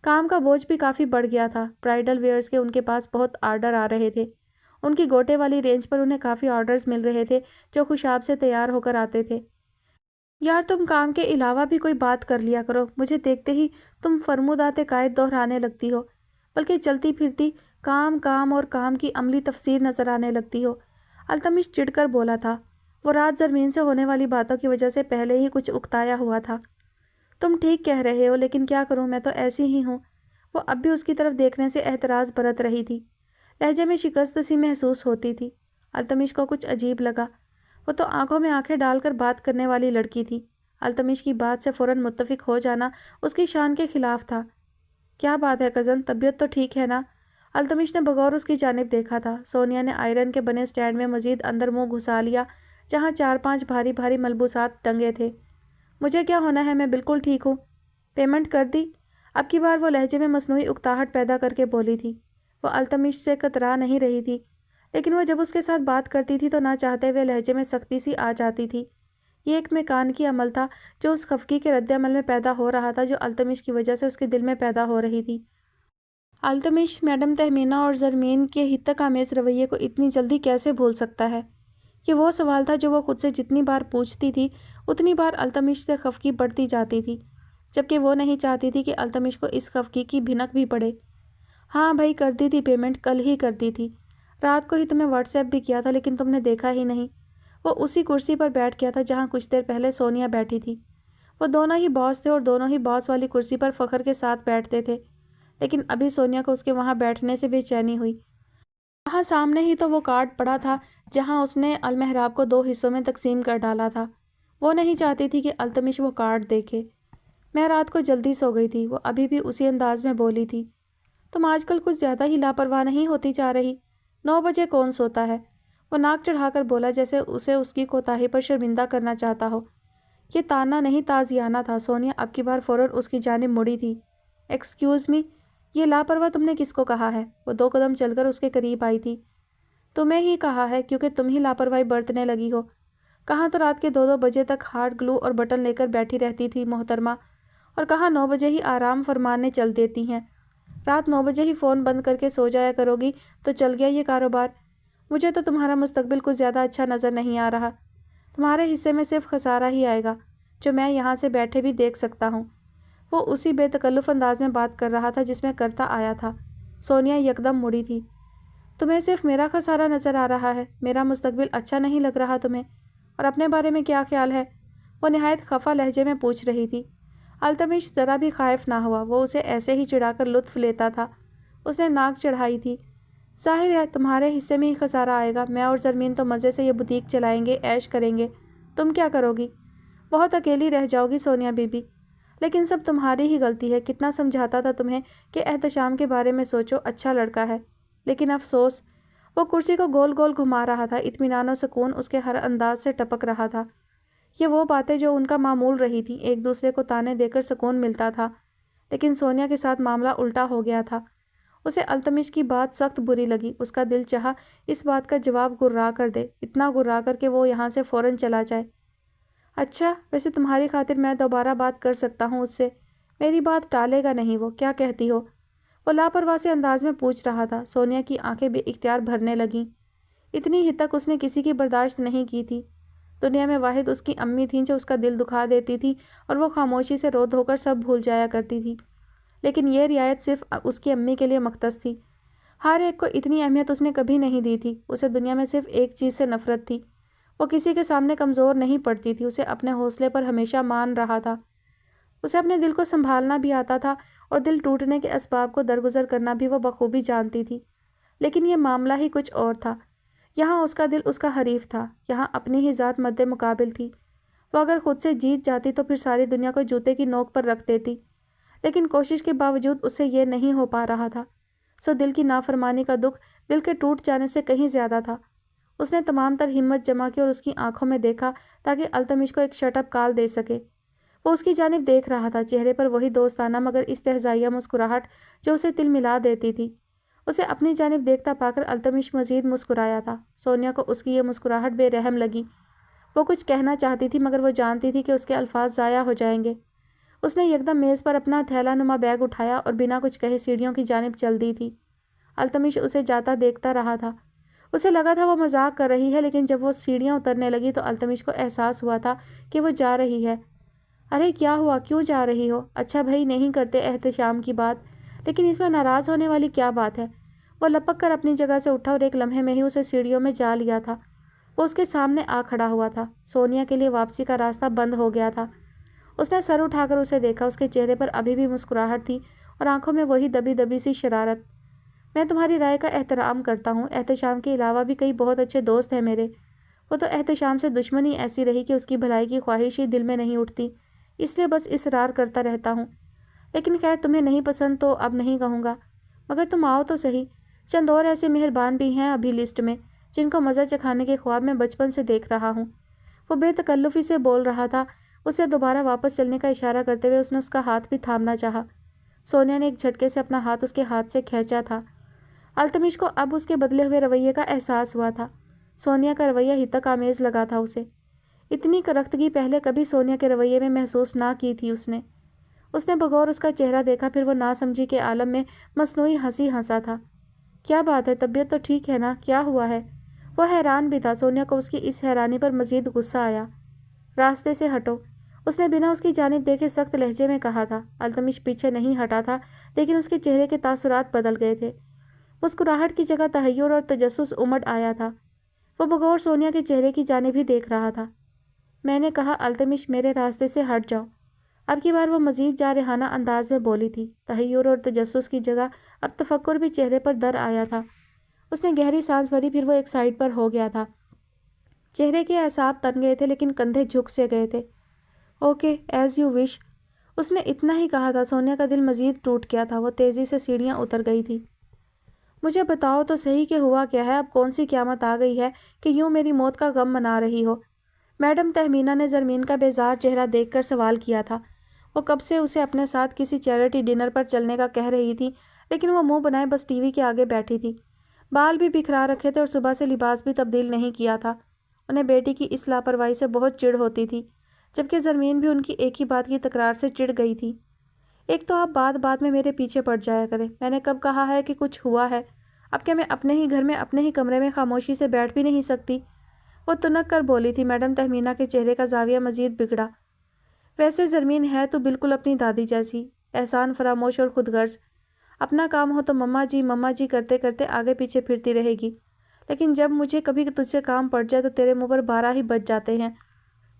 Speaker 1: کام کا بوجھ بھی کافی بڑھ گیا تھا۔ برائیڈل ویئرز کے ان کے پاس بہت آرڈر آ رہے تھے۔ ان کی گوٹے والی رینج پر انہیں کافی آرڈرز مل رہے تھے جو خوشاب سے تیار ہو کر آتے تھے۔ یار تم کام کے علاوہ بھی کوئی بات کر لیا کرو، مجھے دیکھتے ہی تم فرمودات قائد دہرانے لگتی ہو، بلکہ چلتی پھرتی کام اور کام کی عملی تفسیر نظر آنے لگتی ہو۔ التمش چڑھ کر بولا تھا۔ وہ رات زرمین سے ہونے والی باتوں کی وجہ سے پہلے ہی کچھ اکتایا ہوا تھا۔ تم ٹھیک کہہ رہے ہو، لیکن کیا کروں، میں تو ایسی ہی ہوں۔ وہ اب بھی اس کی طرف دیکھنے سے احتراز برت رہی تھی۔ لہجے میں شکست سی محسوس ہوتی تھی۔ التمش کو کچھ عجیب لگا۔ وہ تو آنکھوں میں آنکھیں ڈال کر بات کرنے والی لڑکی تھی۔ التمش کی بات سے فوراً متفق ہو جانا اس کی شان کے خلاف تھا۔ کیا بات ہے کزن، طبیعت تو ٹھیک ہے نا؟ التمش نے بغور اس کی جانب دیکھا تھا۔ سونیا نے آئرن کے بنے سٹینڈ میں مزید اندر منہ گھسا لیا جہاں 4-5 بھاری بھاری ملبوسات ٹنگے تھے۔ مجھے کیا ہونا ہے، میں بالکل ٹھیک ہوں۔ پیمنٹ کر دی؟ اب کی بار وہ لہجے میں مصنوعی اکتاہٹ پیدا کر کے بولی تھی۔ وہ التمش سے کترا نہیں رہی تھی، لیکن وہ جب اس کے ساتھ بات کرتی تھی تو نہ چاہتے ہوئے لہجے میں سختی سی آ جاتی تھی۔ یہ ایک میکانیکی عمل تھا جو اس خفگی کے رد عمل میں پیدا ہو رہا تھا جو التمش کی وجہ سے اس کے دل میں پیدا ہو رہی تھی۔ التمش میڈم تہمینہ اور زرمین کے ہتک آمیز رویے کو اتنی جلدی کیسے بھول سکتا ہے؟ یہ وہ سوال تھا جو وہ خود سے جتنی بار پوچھتی تھی اتنی بار التمش سے خفگی بڑھتی جاتی تھی، جبکہ وہ نہیں چاہتی تھی کہ التمش کو اس خفگی کی بھنک بھی پڑے۔ ہاں بھائی، کر دی تھی پیمنٹ، کل ہی کر دی تھی۔ رات کو ہی تمہیں واٹس ایپ بھی کیا تھا لیکن تم نے دیکھا ہی نہیں۔ وہ اسی کرسی پر بیٹھ گیا تھا جہاں کچھ دیر پہلے سونیا بیٹھی تھی۔ وہ دونوں ہی باس تھے اور دونوں ہی باس والی کرسی پر فخر کے ساتھ بیٹھتے تھے، لیکن ابھی سونیا کو اس کے وہاں بیٹھنے سے بے چینی ہوئی۔ وہاں سامنے ہی تو وہ کارڈ پڑا تھا جہاں اس نے المحراب کو 2 حصوں میں تقسیم کر ڈالا تھا۔ وہ نہیں چاہتی تھی کہ التمش وہ کارڈ دیکھے۔ میں رات کو جلدی سو گئی تھی، وہ ابھی بھی اسی انداز میں بولی تھی۔ تم آج کل کچھ زیادہ ہی لاپرواہ نہیں ہوتی جا رہی؟ 9 بجے کون سوتا ہے؟ وہ ناک چڑھا کر بولا جیسے اسے اس کی کوتاہی پر شرمندہ کرنا چاہتا ہو۔ یہ تانا نہیں تازیانہ تھا۔ سونیا اب کی بار فوراً اس کی جانب مڑی تھی۔ ایکسکیوز می، یہ لاپرواہ تم نے کس کو کہا ہے؟ وہ 2 قدم چل کر اس کے قریب آئی تھی۔ تمہیں ہی کہا ہے، کیونکہ تم ہی لاپرواہی برتنے لگی ہو۔ کہاں تو رات کے 2-2 بجے تک ہارڈ گلو اور بٹن لے کر بیٹھی رہتی تھی محترمہ، اور کہاں 9 بجے ہی آرام فرمانے چل دیتی ہیں۔ رات 9 بجے ہی فون بند کر کے سو جایا کرو گی تو چل گیا یہ کاروبار۔ مجھے تو تمہارا مستقبل کچھ زیادہ اچھا نظر نہیں آ رہا۔ تمہارے حصے میں صرف خسارہ ہی آئے گا، جو میں یہاں سے بیٹھے بھی دیکھ سکتا ہوں۔ وہ اسی بے تکلف انداز میں بات کر رہا تھا جس میں کرتا آیا تھا۔ سونیا یکدم مڑی تھی۔ تمہیں صرف میرا خسارہ نظر آ رہا ہے؟ میرا مستقبل اچھا نہیں لگ رہا تمہیں؟ اور اپنے بارے میں کیا خیال ہے؟ وہ نہایت خفا لہجے میں پوچھ رہی تھی۔ التمش ذرا بھی خائف نہ ہوا، وہ اسے ایسے ہی چڑھا کر لطف لیتا تھا۔ اس نے ناک چڑھائی تھی۔ ظاہر ہے تمہارے حصے میں ہی خسارہ آئے گا۔ میں اور زرمین تو مزے سے یہ بوتیک چلائیں گے، عیش کریں گے۔ تم کیا کرو گی؟ بہت اکیلی رہ جاؤ گی سونیا بی بی۔ لیکن سب تمہاری ہی غلطی ہے۔ کتنا سمجھاتا تھا تمہیں کہ احتشام کے بارے میں سوچو، اچھا لڑکا ہے، لیکن افسوس۔ وہ کرسی کو گول گول گھما رہا تھا۔ اطمینان و سکون اس کے ہر انداز سے ٹپک رہا تھا۔ یہ وہ باتیں جو ان کا معمول رہی تھیں، ایک دوسرے کو تانے دے کر سکون ملتا تھا، لیکن سونیا کے ساتھ معاملہ الٹا ہو گیا تھا۔ اسے التمش کی بات سخت بری لگی۔ اس کا دل چاہا اس بات کا جواب گرا کر دے، اتنا گرا کر کہ وہ یہاں سے فوراً چلا جائے۔ اچھا، ویسے تمہاری خاطر میں دوبارہ بات کر سکتا ہوں اس سے، میری بات ٹالے گا نہیں وہ، کیا کہتی ہو؟ وہ لاپرواہ سے انداز میں پوچھ رہا تھا۔ سونیا کی آنکھیں بے اختیار بھرنے لگیں۔ اتنی حد تک اس نے کسی کی برداشت نہیں کی تھی۔ دنیا میں واحد اس کی امی تھیں جو اس کا دل دکھا دیتی تھی اور وہ خاموشی سے رو دھو کر سب بھول جایا کرتی تھی۔ لیکن یہ رعایت صرف اس کی امی کے لیے مختص تھی۔ ہر ایک کو اتنی اہمیت اس نے کبھی نہیں دی تھی۔ اسے دنیا میں صرف ایک چیز سے نفرت تھی۔ وہ کسی کے سامنے کمزور نہیں پڑتی تھی، اسے اپنے حوصلے پر ہمیشہ مان رہا تھا۔ اسے اپنے دل کو سنبھالنا بھی آتا تھا اور دل ٹوٹنے کے اسباب کو درگزر کرنا بھی وہ بخوبی جانتی تھی۔ لیکن یہ معاملہ ہی کچھ اور تھا۔ یہاں اس کا دل اس کا حریف تھا، یہاں اپنی ہی ذات مد مقابل تھی۔ وہ اگر خود سے جیت جاتی تو پھر ساری دنیا کو جوتے کی نوک پر رکھ دیتی، لیکن کوشش کے باوجود اس سے یہ نہیں ہو پا رہا تھا۔ سو دل کی نافرمانی کا دکھ دل کے ٹوٹ جانے سے کہیں زیادہ تھا۔ اس نے تمام تر ہمت جمع کی اور اس کی آنکھوں میں دیکھا تاکہ التمش کو ایک شٹ اپ کال دے سکے۔ وہ اس کی جانب دیکھ رہا تھا، چہرے پر وہی دوستانہ مگر استہزائیہ مسکراہٹ جو اسے تل ملا دیتی تھی۔ اسے اپنی جانب دیکھتا پا کر التمش مزید مسکرایا تھا۔ سونیا کو اس کی یہ مسکراہٹ بے رحم لگی۔ وہ کچھ کہنا چاہتی تھی مگر وہ جانتی تھی کہ اس کے الفاظ ضائع ہو جائیں گے۔ اس نے یکدم میز پر اپنا تھیلا نما بیگ اٹھایا اور بنا کچھ کہے سیڑھیوں کی جانب چل دی تھی۔ التمش اسے جاتا دیکھتا رہا تھا۔ اسے لگا تھا وہ مذاق کر رہی ہے، لیکن جب وہ سیڑھیاں اترنے لگی تو التمش کو احساس ہوا تھا کہ وہ جا رہی ہے۔ ارے کیا ہوا، کیوں جا رہی ہو؟ اچھا بھائی نہیں کرتے احتشام کی بات، لیکن اس میں ناراض ہونے والی کیا بات ہے؟ وہ لپک کر اپنی جگہ سے اٹھا اور ایک لمحے میں ہی اسے سیڑھیوں میں جا لیا تھا۔ وہ اس کے سامنے آ کھڑا ہوا تھا۔ سونیا کے لیے واپسی کا راستہ بند ہو گیا تھا۔ اس نے سر اٹھا کر اسے دیکھا۔ اس کے چہرے پر ابھی بھی مسکراہٹ تھی اور آنکھوں میں وہی دبی دبی سی شرارت۔ میں تمہاری رائے کا احترام کرتا ہوں۔ احتشام کے علاوہ بھی کئی بہت اچھے دوست ہیں میرے۔ وہ تو احتشام سے دشمنی ایسی رہی کہ اس کی بھلائی کی خواہش ہی دل میں نہیں اٹھتی، اس لیے بس اصرار کرتا رہتا ہوں۔ لیکن خیر تمہیں نہیں پسند تو اب نہیں کہوں گا، مگر تم آؤ تو صحیح۔ چند اور ایسے مہربان بھی ہیں ابھی لسٹ میں جن کو مزہ چکھانے کے خواب میں بچپن سے دیکھ رہا ہوں۔ وہ بے تکلفی سے بول رہا تھا۔ اسے دوبارہ واپس چلنے کا اشارہ کرتے ہوئے اس نے اس کا ہاتھ بھی تھامنا چاہا۔ سونیا نے ایک جھٹکے سے اپنا ہاتھ اس کے ہاتھ سے کھینچا تھا۔ التمش کو اب اس کے بدلے ہوئے رویے کا احساس ہوا تھا۔ سونیا کا رویہ ہتک آمیز لگا تھا اسے۔ اتنی کرختگی پہلے کبھی سونیا کے رویے میں محسوس نہ کی تھی اس نے بغور اس کا چہرہ دیکھا، پھر وہ ناسمجھی کے عالم میں مصنوعی ہنسی ہنسا تھا۔ کیا بات ہے، طبیعت تو ٹھیک ہے نا؟ کیا ہوا ہے؟ وہ حیران بھی تھا۔ سونیا کو اس کی اس حیرانی پر مزید غصہ آیا۔ راستے سے ہٹو، اس نے بنا اس کی جانب دیکھے سخت لہجے میں کہا تھا۔ التمش پیچھے نہیں ہٹا تھا، لیکن اس کے چہرے کے تاثرات بدل گئے تھے۔ مسکراہٹ کی جگہ تحیر اور تجسس امڑ آیا تھا۔ وہ بغور سونیا کے چہرے کی جانب ہی دیکھ رہا تھا۔ میں نے کہا التمش میرے راستے سے ہٹ جاؤ۔ اب کی بار وہ مزید جارحانہ انداز میں بولی تھی۔ تحیر اور تجسس کی جگہ اب تفکر بھی چہرے پر در آیا تھا۔ اس نے گہری سانس بھری، پھر وہ ایک سائڈ پر ہو گیا تھا۔ چہرے کے اعصاب تن گئے تھے لیکن کندھے جھک سے گئے تھے۔ اوکے ایز یو وش، اس نے اتنا ہی کہا تھا۔ سونیا کا دل مزید ٹوٹ گیا تھا۔ وہ تیزی سے سیڑھیاں اتر گئی تھی۔ مجھے بتاؤ تو صحیح کہ ہوا کیا ہے؟ اب کون سی قیامت آ گئی ہے کہ یوں میری موت کا غم منا رہی ہو؟ میڈم تہمینہ نے زرمین کا بیزار چہرہ دیکھ کر سوال کیا تھا۔ وہ کب سے اسے اپنے ساتھ کسی چیریٹی ڈنر پر چلنے کا کہہ رہی تھی، لیکن وہ منہ بنائے بس ٹی وی کے آگے بیٹھی تھی۔ بال بھی بکھرا رکھے تھے اور صبح سے لباس بھی تبدیل نہیں کیا تھا۔ انہیں بیٹی کی اس لاپرواہی سے بہت چڑ ہوتی تھی، جبکہ زرمین بھی ان کی ایک ہی بات کی تکرار سے چڑ گئی تھی۔ ایک تو آپ بات بات میں میرے پیچھے پڑ جایا کریں۔ میں نے کب کہا ہے کہ کچھ ہوا ہے؟ اب کیا میں اپنے ہی گھر میں اپنے ہی کمرے میں خاموشی سے بیٹھ بھی نہیں سکتی؟ وہ تنک کر بولی تھی۔ میڈم تہمینہ کے چہرے کا زاویہ مزید بگڑا۔ ویسے زرمین ہے تو بالکل اپنی دادی جیسی، احسان فراموش اور خود غرض۔ اپنا کام ہو تو مما جی کرتے کرتے آگے پیچھے پھرتی رہے گی، لیکن جب مجھے کبھی تجھ سے کام پڑ جائے تو تیرے منہ پر 12 ہی بج جاتے ہیں۔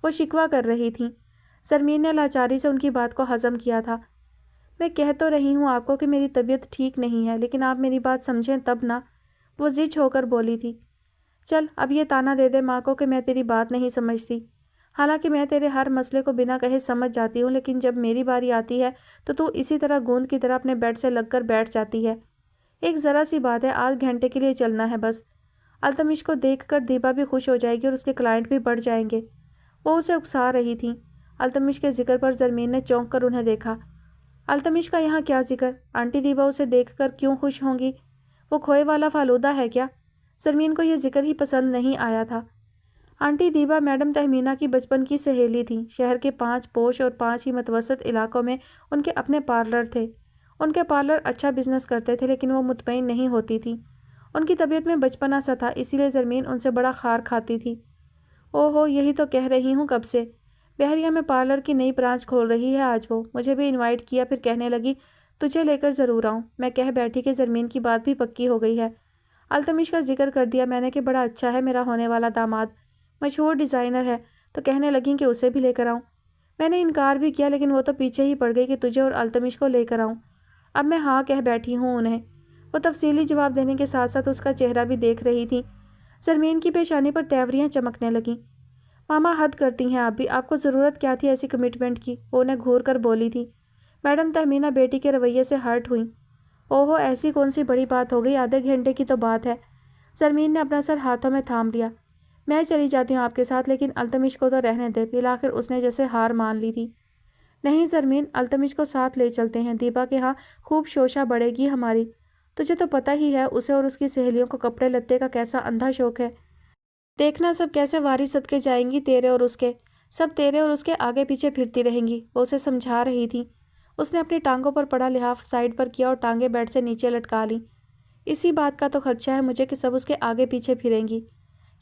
Speaker 1: وہ شکوہ کر رہی تھیں۔ زرمین نے لاچاری سے ان کی بات کو ہضم کیا تھا۔ میں کہہ تو رہی ہوں آپ کو کہ میری طبیعت ٹھیک نہیں ہے، لیکن آپ میری بات سمجھیں تب نہ۔ وہ زچ ہو کر بولی تھی۔ چل اب یہ تانا دے دے ماں کو کہ میں تیری بات نہیں سمجھتی۔ حالانکہ میں تیرے ہر مسئلے کو بنا کہے سمجھ جاتی ہوں، لیکن جب میری باری آتی ہے تو اسی طرح گوند کی طرح اپنے بیڈ سے لگ کر بیٹھ جاتی ہے۔ ایک ذرا سی بات ہے، آدھ گھنٹے کے لیے چلنا ہے بس۔ التمش کو دیکھ کر دیبا بھی خوش ہو جائے گی اور اس کے کلائنٹ بھی بڑھ جائیں گے۔ وہ اسے اکسا رہی تھیں۔ التمش کے ذکر پر زرمین نے چونک کر انہیں دیکھا۔ التمش کا یہاں کیا ذکر؟ آنٹی دیبا اسے دیکھ کر کیوں خوش ہوں گی؟ وہ کھوئے والا فالودہ ہے کیا؟ زرمین کو یہ ذکر ہی پسند نہیں آیا تھا۔ آنٹی دیبا میڈم تہمینہ کی بچپن کی سہیلی تھیں۔ شہر کے 5 پوش اور 5 ہی متوسط علاقوں میں ان کے اپنے پارلر تھے۔ ان کے پارلر اچھا بزنس کرتے تھے، لیکن وہ مطمئن نہیں ہوتی تھیں۔ ان کی طبیعت میں بچپنا سا تھا، اسی لیے زرمین ان سے بڑا خار کھاتی تھی۔ اوہو، یہی تو کہہ رہی ہوں کب سے، بحریہ میں پارلر کی نئی برانچ کھول رہی ہے آج وہ، مجھے بھی انوائٹ کیا، پھر کہنے لگی تجھے لے کر ضرور آؤں۔ میں کہہ بیٹھی کہ زرمین کی بات بھی پکی ہو گئی ہے۔ التمش کا ذکر کر دیا میں نے کہ بڑا اچھا ہے میرا ہونے والا داماد، مشہور ڈیزائنر ہے، تو کہنے لگیں کہ اسے بھی لے کر آؤں۔ میں نے انکار بھی کیا لیکن وہ تو پیچھے ہی پڑ گئی کہ تجھے اور التمش کو لے کر آؤں۔ اب میں ہاں کہہ بیٹھی ہوں انہیں۔ وہ تفصیلی جواب دینے کے ساتھ ساتھ اس کا چہرہ بھی دیکھ رہی تھی۔ زرمین کی پیشانی پر تیوریاں چمکنے لگیں۔ ماما حد کرتی ہیں آپ بھی، آپ کو ضرورت کیا تھی ایسی کمٹمنٹ کی؟ وہ انہیں گھور کر بولی تھی۔ میڈم تہمینہ بیٹی کے رویے سے ہرٹ ہوئیں۔ اوہو، ایسی کون سی بڑی بات ہو گئی، آدھے گھنٹے کی تو بات ہے۔ زرمین نے اپنا سر ہاتھوں میں تھام لیا۔ میں چلی جاتی ہوں آپ کے ساتھ، لیکن التمش کو تو رہنے دے۔ بالآخر اس نے جیسے ہار مان لی تھی۔ نہیں زرمین، التمش کو ساتھ لے چلتے ہیں، دیپا کے ہاں خوب شوشہ بڑھے گی ہماری۔ تجھے تو پتہ ہی ہے اسے اور اس کی سہیلیوں کو کپڑے لتے کا کیسا اندھا شوق ہے۔ دیکھنا سب کیسے واری صدقے جائیں گی تیرے اور اس کے، سب تیرے اور اس کے آگے پیچھے پھرتی رہیں گی۔ وہ اسے سمجھا رہی تھی۔ اس نے اپنی ٹانگوں پر پڑا لحاف سائڈ پر کیا اور ٹانگیں بیڈ سے نیچے لٹکا لیں۔ اسی بات کا تو خدشہ ہے مجھے کہ سب اس کے آگے پیچھے پھریں گی۔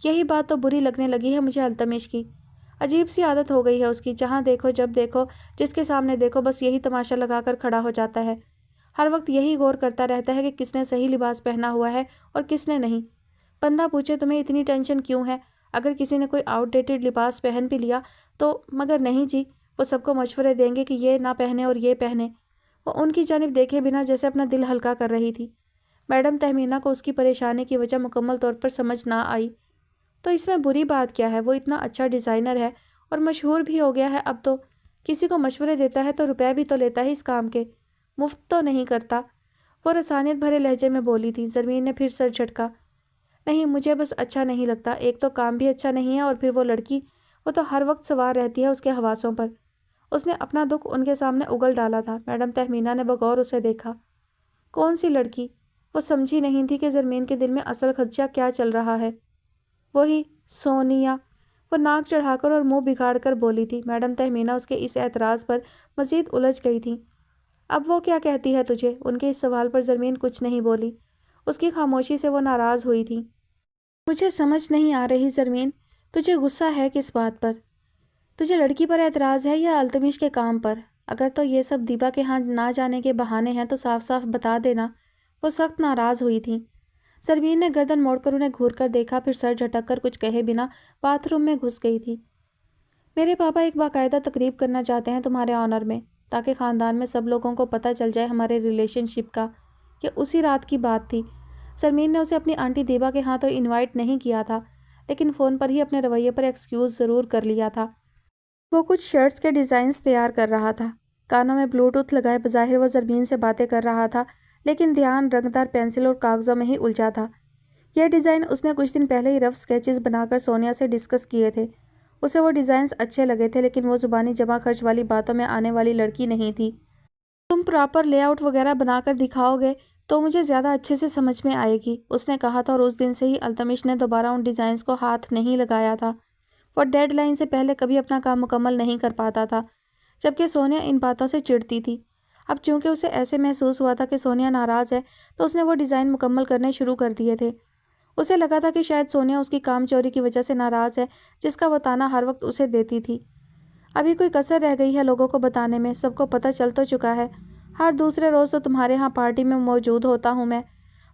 Speaker 1: یہی بات تو بری لگنے لگی ہے مجھے التمش کی۔ عجیب سی عادت ہو گئی ہے اس کی، جہاں دیکھو جب دیکھو جس کے سامنے دیکھو بس یہی تماشا لگا کر کھڑا ہو جاتا ہے۔ ہر وقت یہی غور کرتا رہتا ہے کہ کس نے صحیح لباس پہنا ہوا ہے اور کس نے نہیں۔ بندہ پوچھے تمہیں اتنی ٹینشن کیوں ہے؟ اگر کسی نے کوئی آؤٹ ڈیٹڈ لباس پہن بھی لیا تو مگر نہیں جی، وہ سب کو مشورے دیں گے کہ یہ نہ پہنے اور یہ پہنے۔ وہ ان کی جانب دیکھے بنا جیسے اپنا دل ہلکا کر رہی تھی۔ میڈم تہمینہ کو اس کی پریشانی کی وجہ مکمل طور پر سمجھ نہ آئی۔ تو اس میں بری بات کیا ہے؟ وہ اتنا اچھا ڈیزائنر ہے اور مشہور بھی ہو گیا ہے، اب تو کسی کو مشورے دیتا ہے تو روپے بھی تو لیتا ہے اس کام کے، مفت تو نہیں کرتا۔ وہ رسانیت بھرے لہجے میں بولی تھی۔ زرمین نے پھر سر جھٹکا۔ نہیں، مجھے بس اچھا نہیں لگتا، ایک تو کام بھی اچھا نہیں ہے اور پھر وہ لڑکی، وہ تو ہر وقت سوار رہتی ہے اس کے حواسوں پر۔ اس نے اپنا دکھ ان کے سامنے اگل ڈالا تھا۔ میڈم تہمینہ نے بغور اسے دیکھا۔ کون سی لڑکی؟ وہ سمجھی نہیں تھی کہ زرمین کے دل میں اصل خدشہ کیا چل رہا ہے۔ وہی سونیا، وہ ناک چڑھا کر اور منہ بگاڑ کر بولی تھی۔ میڈم تہمینہ اس کے اس اعتراض پر مزید الجھ گئی تھی۔ اب وہ کیا کہتی ہے تجھے؟ ان کے اس سوال پر زرمین کچھ نہیں بولی۔ اس کی خاموشی سے وہ ناراض ہوئی تھی۔ مجھے سمجھ نہیں آ رہی زرمین، تجھے غصہ ہے کس بات پر؟ تجھے لڑکی پر اعتراض ہے یا التمش کے کام پر؟ اگر تو یہ سب دیپا کے ہاں نہ جانے کے بہانے ہیں تو صاف صاف بتا دینا۔ وہ سخت ناراض ہوئی تھی۔ زرمین نے گردن موڑ کر انہیں گھور کر دیکھا، پھر سر جھٹک کر کچھ کہے بنا باتھ روم میں گھس گئی تھی۔ میرے پاپا ایک باقاعدہ تقریب کرنا چاہتے ہیں تمہارے آنر میں، تاکہ خاندان میں سب لوگوں کو پتہ چل جائے ہمارے ریلیشن شپ کا۔ یہ اسی رات کی بات تھی۔ زرمین نے اسے اپنی آنٹی دیبا کے ہاں تو انوائٹ نہیں کیا تھا، لیکن فون پر ہی اپنے رویے پر ایکسکیوز ضرور کر لیا تھا۔ وہ کچھ شرٹس کے ڈیزائنز تیار کر رہا تھا، کانوں میں بلوٹوتھ لگائے بظاہر وہ زرمین سے باتیں کر رہا تھا، لیکن دھیان رنگدار پینسل اور کاغذوں میں ہی الجھا تھا۔ یہ ڈیزائن اس نے کچھ دن پہلے ہی رف سکیچز بنا کر سونیا سے ڈسکس کیے تھے۔ اسے وہ ڈیزائنز اچھے لگے تھے، لیکن وہ زبانی جمع خرچ والی باتوں میں آنے والی لڑکی نہیں تھی۔ تم پراپر لے آؤٹ وغیرہ بنا کر دکھاؤ گے تو مجھے زیادہ اچھے سے سمجھ میں آئے گی، اس نے کہا تھا، اور اس دن سے ہی التمش نے دوبارہ ان ڈیزائنز کو ہاتھ نہیں لگایا تھا۔ وہ ڈیڈ لائن سے پہلے کبھی اپنا کام مکمل نہیں کر پاتا تھا، جبکہ سونیا ان باتوں سے چڑھتی تھی۔ اب چونکہ اسے ایسے محسوس ہوا تھا کہ سونیا ناراض ہے، تو اس نے وہ ڈیزائن مکمل کرنے شروع کر دیے تھے۔ اسے لگا تھا کہ شاید سونیا اس کی کام چوری کی وجہ سے ناراض ہے، جس کا وہ طعنہ ہر وقت اسے دیتی تھی۔ ابھی کوئی کسر رہ گئی ہے لوگوں کو بتانے میں؟ سب کو پتہ چل تو چکا ہے۔ ہر دوسرے روز تو تمہارے ہاں پارٹی میں موجود ہوتا ہوں میں۔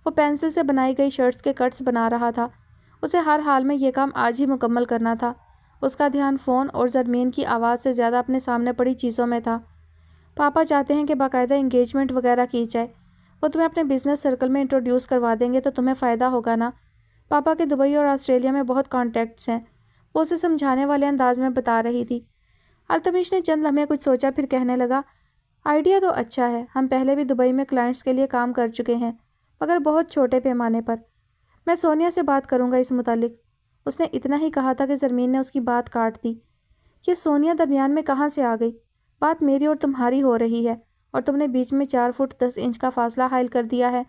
Speaker 1: وہ پینسل سے بنائی گئی شرٹس کے کٹس بنا رہا تھا۔ اسے ہر حال میں یہ کام آج ہی مکمل کرنا تھا۔ اس کا دھیان فون اور زرمین کی آواز سے زیادہ اپنے سامنے پڑی چیزوں میں تھا۔ پاپا چاہتے ہیں کہ باقاعدہ انگیجمنٹ وغیرہ کی جائے۔ وہ تمہیں اپنے بزنس سرکل میں انٹروڈیوس کروا دیں گے تو تمہیں فائدہ ہوگا نا۔ پاپا کے دبئی اور آسٹریلیا میں بہت کانٹیکٹس ہیں، وہ اسے سمجھانے والے انداز میں بتا رہی تھی۔ التمش نے چند لمحے کچھ سوچا، پھر کہنے لگا، آئیڈیا تو اچھا ہے، ہم پہلے بھی دبئی میں کلائنٹس کے لیے کام کر چکے ہیں، مگر بہت چھوٹے پیمانے پر۔ میں سونیا سے بات کروں گا اس متعلق۔ اس نے اتنا ہی کہا تھا کہ زرمین نے اس کی بات کاٹ دی۔ یہ سونیا درمیان میں کہاں سے آ گئی؟ بات میری اور تمہاری ہو رہی ہے اور تم نے بیچ میں 4 فٹ 10 انچ کا فاصلہ حائل کر دیا ہے۔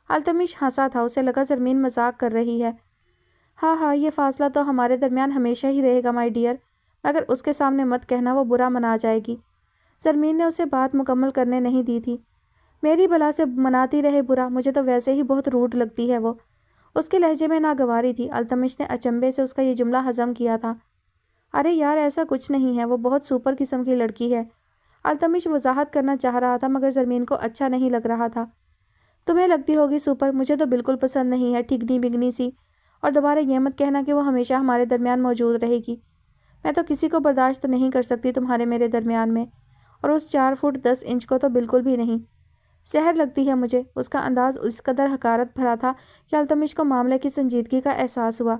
Speaker 1: التمش ہنسا تھا، اسے لگا زرمین مذاق کر رہی ہے۔ ہاں، یہ فاصلہ تو ہمارے درمیان ہمیشہ ہی رہے گا مائی ڈیئر، مگر اس کے سامنے مت کہنا، وہ برا منا جائے گی۔ زرمین نے اسے بات مکمل کرنے نہیں دی تھی۔ میری بلا سے مناتی رہے برا، مجھے تو ویسے ہی بہت روڈ لگتی ہے وہ۔ اس کے لہجے میں ناگواری تھی۔ التمش نے اچنبے سے اس کا یہ جملہ ہضم کیا تھا۔ ارے یار ایسا کچھ نہیں ہے، وہ بہت سپر قسم کی لڑکی ہے۔ التمش وضاحت کرنا چاہ رہا تھا مگر زرمین کو اچھا نہیں لگ رہا تھا۔ تمہیں لگتی ہوگی سپر، مجھے تو بالکل پسند نہیں ہے، ٹھگنی بگنی سی۔ اور دوبارہ یہ مت کہنا کہ وہ ہمیشہ ہمارے درمیان موجود رہے گی۔ میں تو کسی کو برداشت نہیں کر سکتی تمہارے میرے درمیان میں، اور اس 4 فٹ 10 انچ کو تو بالکل بھی نہیں۔ زہر لگتی ہے مجھے۔ اس کا انداز اس قدر حقارت بھرا تھا کہ التمش کو معاملے کی سنجیدگی کا احساس ہوا۔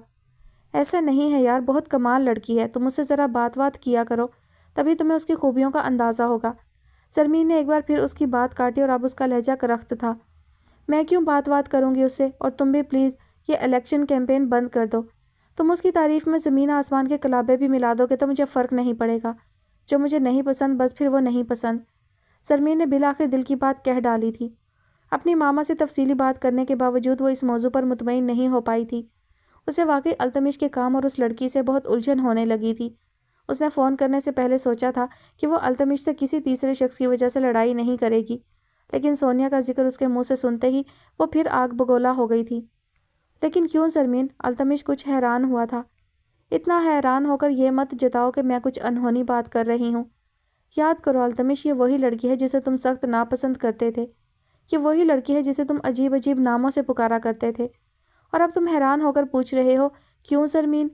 Speaker 1: ایسا نہیں ہے یار، بہت کمال لڑکی ہے، تم اس سے ذرا بات کیا کرو، تبھی تمہیں اس کی خوبیوں کا اندازہ ہوگا۔ زرمین نے ایک بار پھر اس کی بات کاٹی اور اب اس کا لہجہ کرخت تھا۔ میں کیوں بات کروں گی اس سے؟ اور تم بھی پلیز یہ الیکشن کیمپین بند کر دو۔ تم اس کی تعریف میں زمین آسمان کے کلابے بھی ملا دو گے تو مجھے فرق نہیں پڑے گا۔ جو مجھے نہیں پسند بس پھر وہ نہیں پسند۔ زرمین نے بالآخر دل کی بات کہہ ڈالی تھی۔ اپنی ماما سے تفصیلی بات کرنے کے باوجود وہ اس موضوع پر مطمئن نہیں ہو پائی تھی۔ اسے واقعی التمش کے کام اور اس لڑکی سے بہت الجھن ہونے لگی تھی۔ اس نے فون کرنے سے پہلے سوچا تھا کہ وہ التمش سے کسی تیسرے شخص کی وجہ سے لڑائی نہیں کرے گی، لیکن سونیا کا ذکر اس کے منہ سے سنتے ہی وہ پھر آگ بگولا ہو گئی تھی۔ لیکن کیوں زرمین؟ التمش کچھ حیران ہوا تھا۔ اتنا حیران ہو کر یہ مت جتاؤ کہ میں کچھ انہونی بات کر رہی ہوں۔ یاد کرو التمش، یہ وہی لڑکی ہے جسے تم سخت ناپسند کرتے تھے۔ یہ وہی لڑکی ہے جسے تم عجیب عجیب ناموں سے پکارا کرتے تھے، اور اب تم حیران ہو کر پوچھ رہے ہو کیوں زرمین؟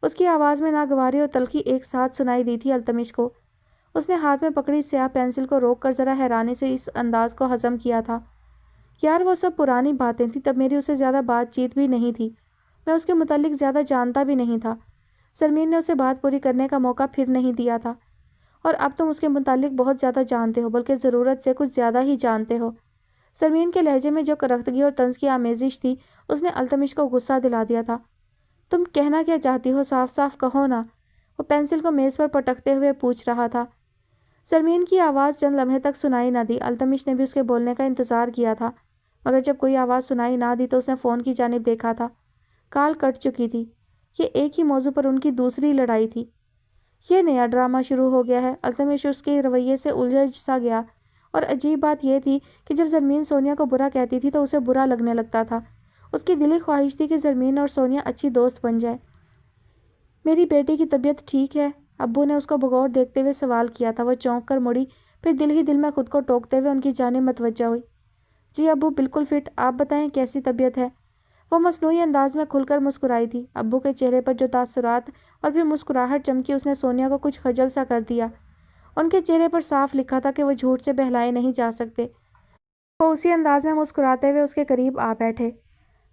Speaker 1: اس کی آواز میں ناگواری اور تلخی ایک ساتھ سنائی دی تھی التمش کو۔ اس نے ہاتھ میں پکڑی سیاہ پینسل کو روک کر ذرا حیرانی سے اس انداز کو ہضم کیا تھا۔ یار وہ سب پرانی باتیں تھیں، تب میری اسے زیادہ بات چیت بھی نہیں تھی، میں اس کے متعلق زیادہ جانتا بھی نہیں تھا۔ زرمین نے اسے بات پوری کرنے کا موقع پھر نہیں دیا تھا۔ اور اب تم اس کے متعلق بہت زیادہ جانتے ہو، بلکہ ضرورت سے کچھ زیادہ ہی جانتے ہو۔ زرمین کے لہجے میں جو کرختگی اور طنز کی آمیزش تھی اس نے التمش کو غصہ دلا دیا تھا۔ تم کہنا کیا چاہتی ہو؟ صاف صاف کہو نا، وہ پینسل کو میز پر پٹکتے ہوئے پوچھ رہا تھا۔ زرمین کی آواز چند لمحے تک سنائی نہ دی۔ التمش نے بھی اس کے بولنے کا انتظار کیا تھا، مگر جب کوئی آواز سنائی نہ دی تو اس نے فون کی جانب دیکھا تھا۔ کال کٹ چکی تھی۔ یہ ایک ہی موضوع پر ان کی دوسری لڑائی تھی۔ یہ نیا ڈرامہ شروع ہو گیا ہے۔ التمش اس کے رویے سے الجھ سا گیا، اور عجیب بات یہ تھی کہ جب زرمین سونیا کو برا کہتی تھی تو اسے برا لگنے لگتا تھا۔ اس کی دلی خواہش تھی کہ زرمین اور سونیا اچھی دوست بن جائے۔ میری بیٹی کی طبیعت ٹھیک ہے؟ ابو نے اس کو بغور دیکھتے ہوئے سوال کیا تھا۔ وہ چونک کر مڑی، پھر دل ہی دل میں خود کو ٹوکتے ہوئے ان کی جانب متوجہ ہوئی۔ جی ابو بالکل فٹ، آپ بتائیں کیسی طبیعت ہے؟ وہ مصنوعی انداز میں کھل کر مسکرائی تھی۔ ابو کے چہرے پر جو تاثرات اور پھر مسکراہٹ چمکی اس نے سونیا کو کچھ خجل سا کر دیا۔ ان کے چہرے پر صاف لکھا تھا کہ وہ جھوٹ سے بہلائے نہیں جا سکتے۔ وہ اسی انداز میں مسکراتے ہوئے اس کے قریب آ بیٹھے۔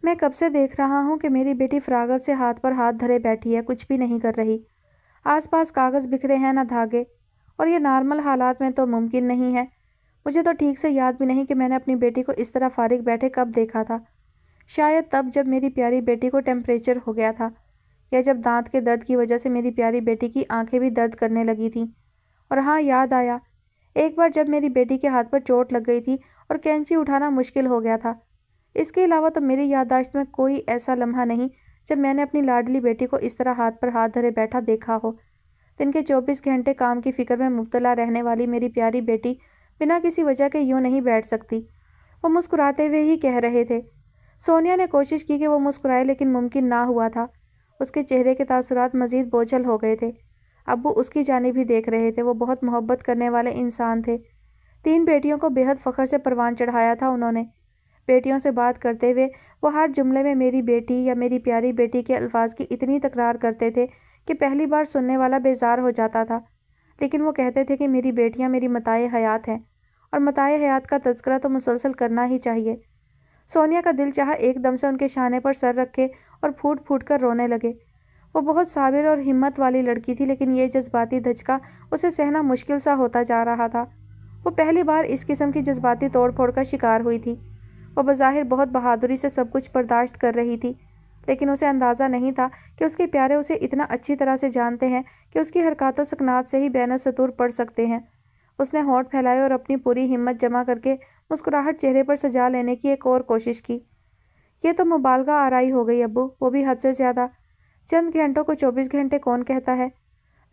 Speaker 1: میں کب سے دیکھ رہا ہوں کہ میری بیٹی فراغت سے ہاتھ پر ہاتھ دھرے بیٹھی ہے، کچھ بھی نہیں کر رہی۔ آس پاس کاغذ بکھرے ہیں نہ دھاگے، اور یہ نارمل حالات میں تو ممکن نہیں ہے۔ مجھے تو ٹھیک سے یاد بھی نہیں کہ میں نے اپنی بیٹی کو اس طرح فارغ بیٹھے کب دیکھا تھا۔ شاید تب جب میری پیاری بیٹی کو ٹیمپریچر ہو گیا تھا، یا جب دانت کے درد کی وجہ سے میری پیاری بیٹی کی آنکھیں بھی درد کرنے لگی تھیں۔ اور ہاں یاد آیا، ایک بار جب میری بیٹی کے ہاتھ پر چوٹ لگ گئی تھی اور کینچی اٹھانا مشکل ہو گیا تھا۔ اس کے علاوہ تو میری یادداشت میں کوئی ایسا لمحہ نہیں جب میں نے اپنی لاڈلی بیٹی کو اس طرح ہاتھ پر ہاتھ دھرے بیٹھا دیکھا ہو۔ دن کے 24 گھنٹے کام کی فکر میں مبتلا رہنے والی میری پیاری بیٹی بنا کسی وجہ کے یوں نہیں بیٹھ سکتی۔ وہ مسکراتے ہوئے ہی کہہ رہے تھے۔ سونیا نے کوشش کی کہ وہ مسکرائے لیکن ممکن نہ ہوا تھا۔ اس کے چہرے کے تاثرات مزید بوجھل ہو گئے تھے۔ ابو اس کی جانب ہی دیکھ رہے تھے۔ وہ بہت محبت کرنے والے انسان تھے۔ 3 بیٹیوں کو بے حد فخر سے پروان چڑھایا تھا انہوں نے۔ بیٹیوں سے بات کرتے ہوئے وہ ہر جملے میں میری بیٹی یا میری پیاری بیٹی کے الفاظ کی اتنی تکرار کرتے تھے کہ پہلی بار سننے والا بیزار ہو جاتا تھا، لیکن وہ کہتے تھے کہ میری بیٹیاں میری متاع حیات ہیں، اور متاع حیات کا تذکرہ تو مسلسل کرنا ہی چاہیے۔ سونیا کا دل چاہا ایک دم سے ان کے شانے پر سر رکھے اور پھوٹ پھوٹ کر رونے لگے۔ وہ بہت صابر اور ہمت والی لڑکی تھی، لیکن یہ جذباتی دھچکا اسے سہنا مشکل سا ہوتا جا رہا تھا۔ وہ پہلی بار اس قسم کی جذباتی توڑ پھوڑ کا شکار ہوئی تھی۔ وہ بظاہر بہت بہادری سے سب کچھ برداشت کر رہی تھی، لیکن اسے اندازہ نہیں تھا کہ اس کے پیارے اسے اتنا اچھی طرح سے جانتے ہیں کہ اس کی حرکات و سکنات سے ہی بین السطور پڑھ سکتے ہیں۔ اس نے ہونٹ پھیلائے اور اپنی پوری ہمت جمع کر کے مسکراہٹ چہرے پر سجا لینے کی ایک اور کوشش کی۔ یہ تو مبالغہ آرائی ہو گئی ابو، وہ بھی حد سے زیادہ۔ چند گھنٹوں کو 24 گھنٹے کون کہتا ہے؟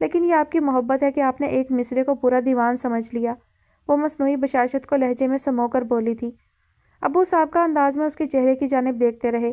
Speaker 1: لیکن یہ آپ کی محبت ہے کہ آپ نے ایک مصرے کو پورا دیوان سمجھ لیا، وہ مصنوعی بشاشت کو لہجے میں سمو کر بولی تھی۔ ابو صاحب کا انداز میں اس کے چہرے کی جانب دیکھتے رہے،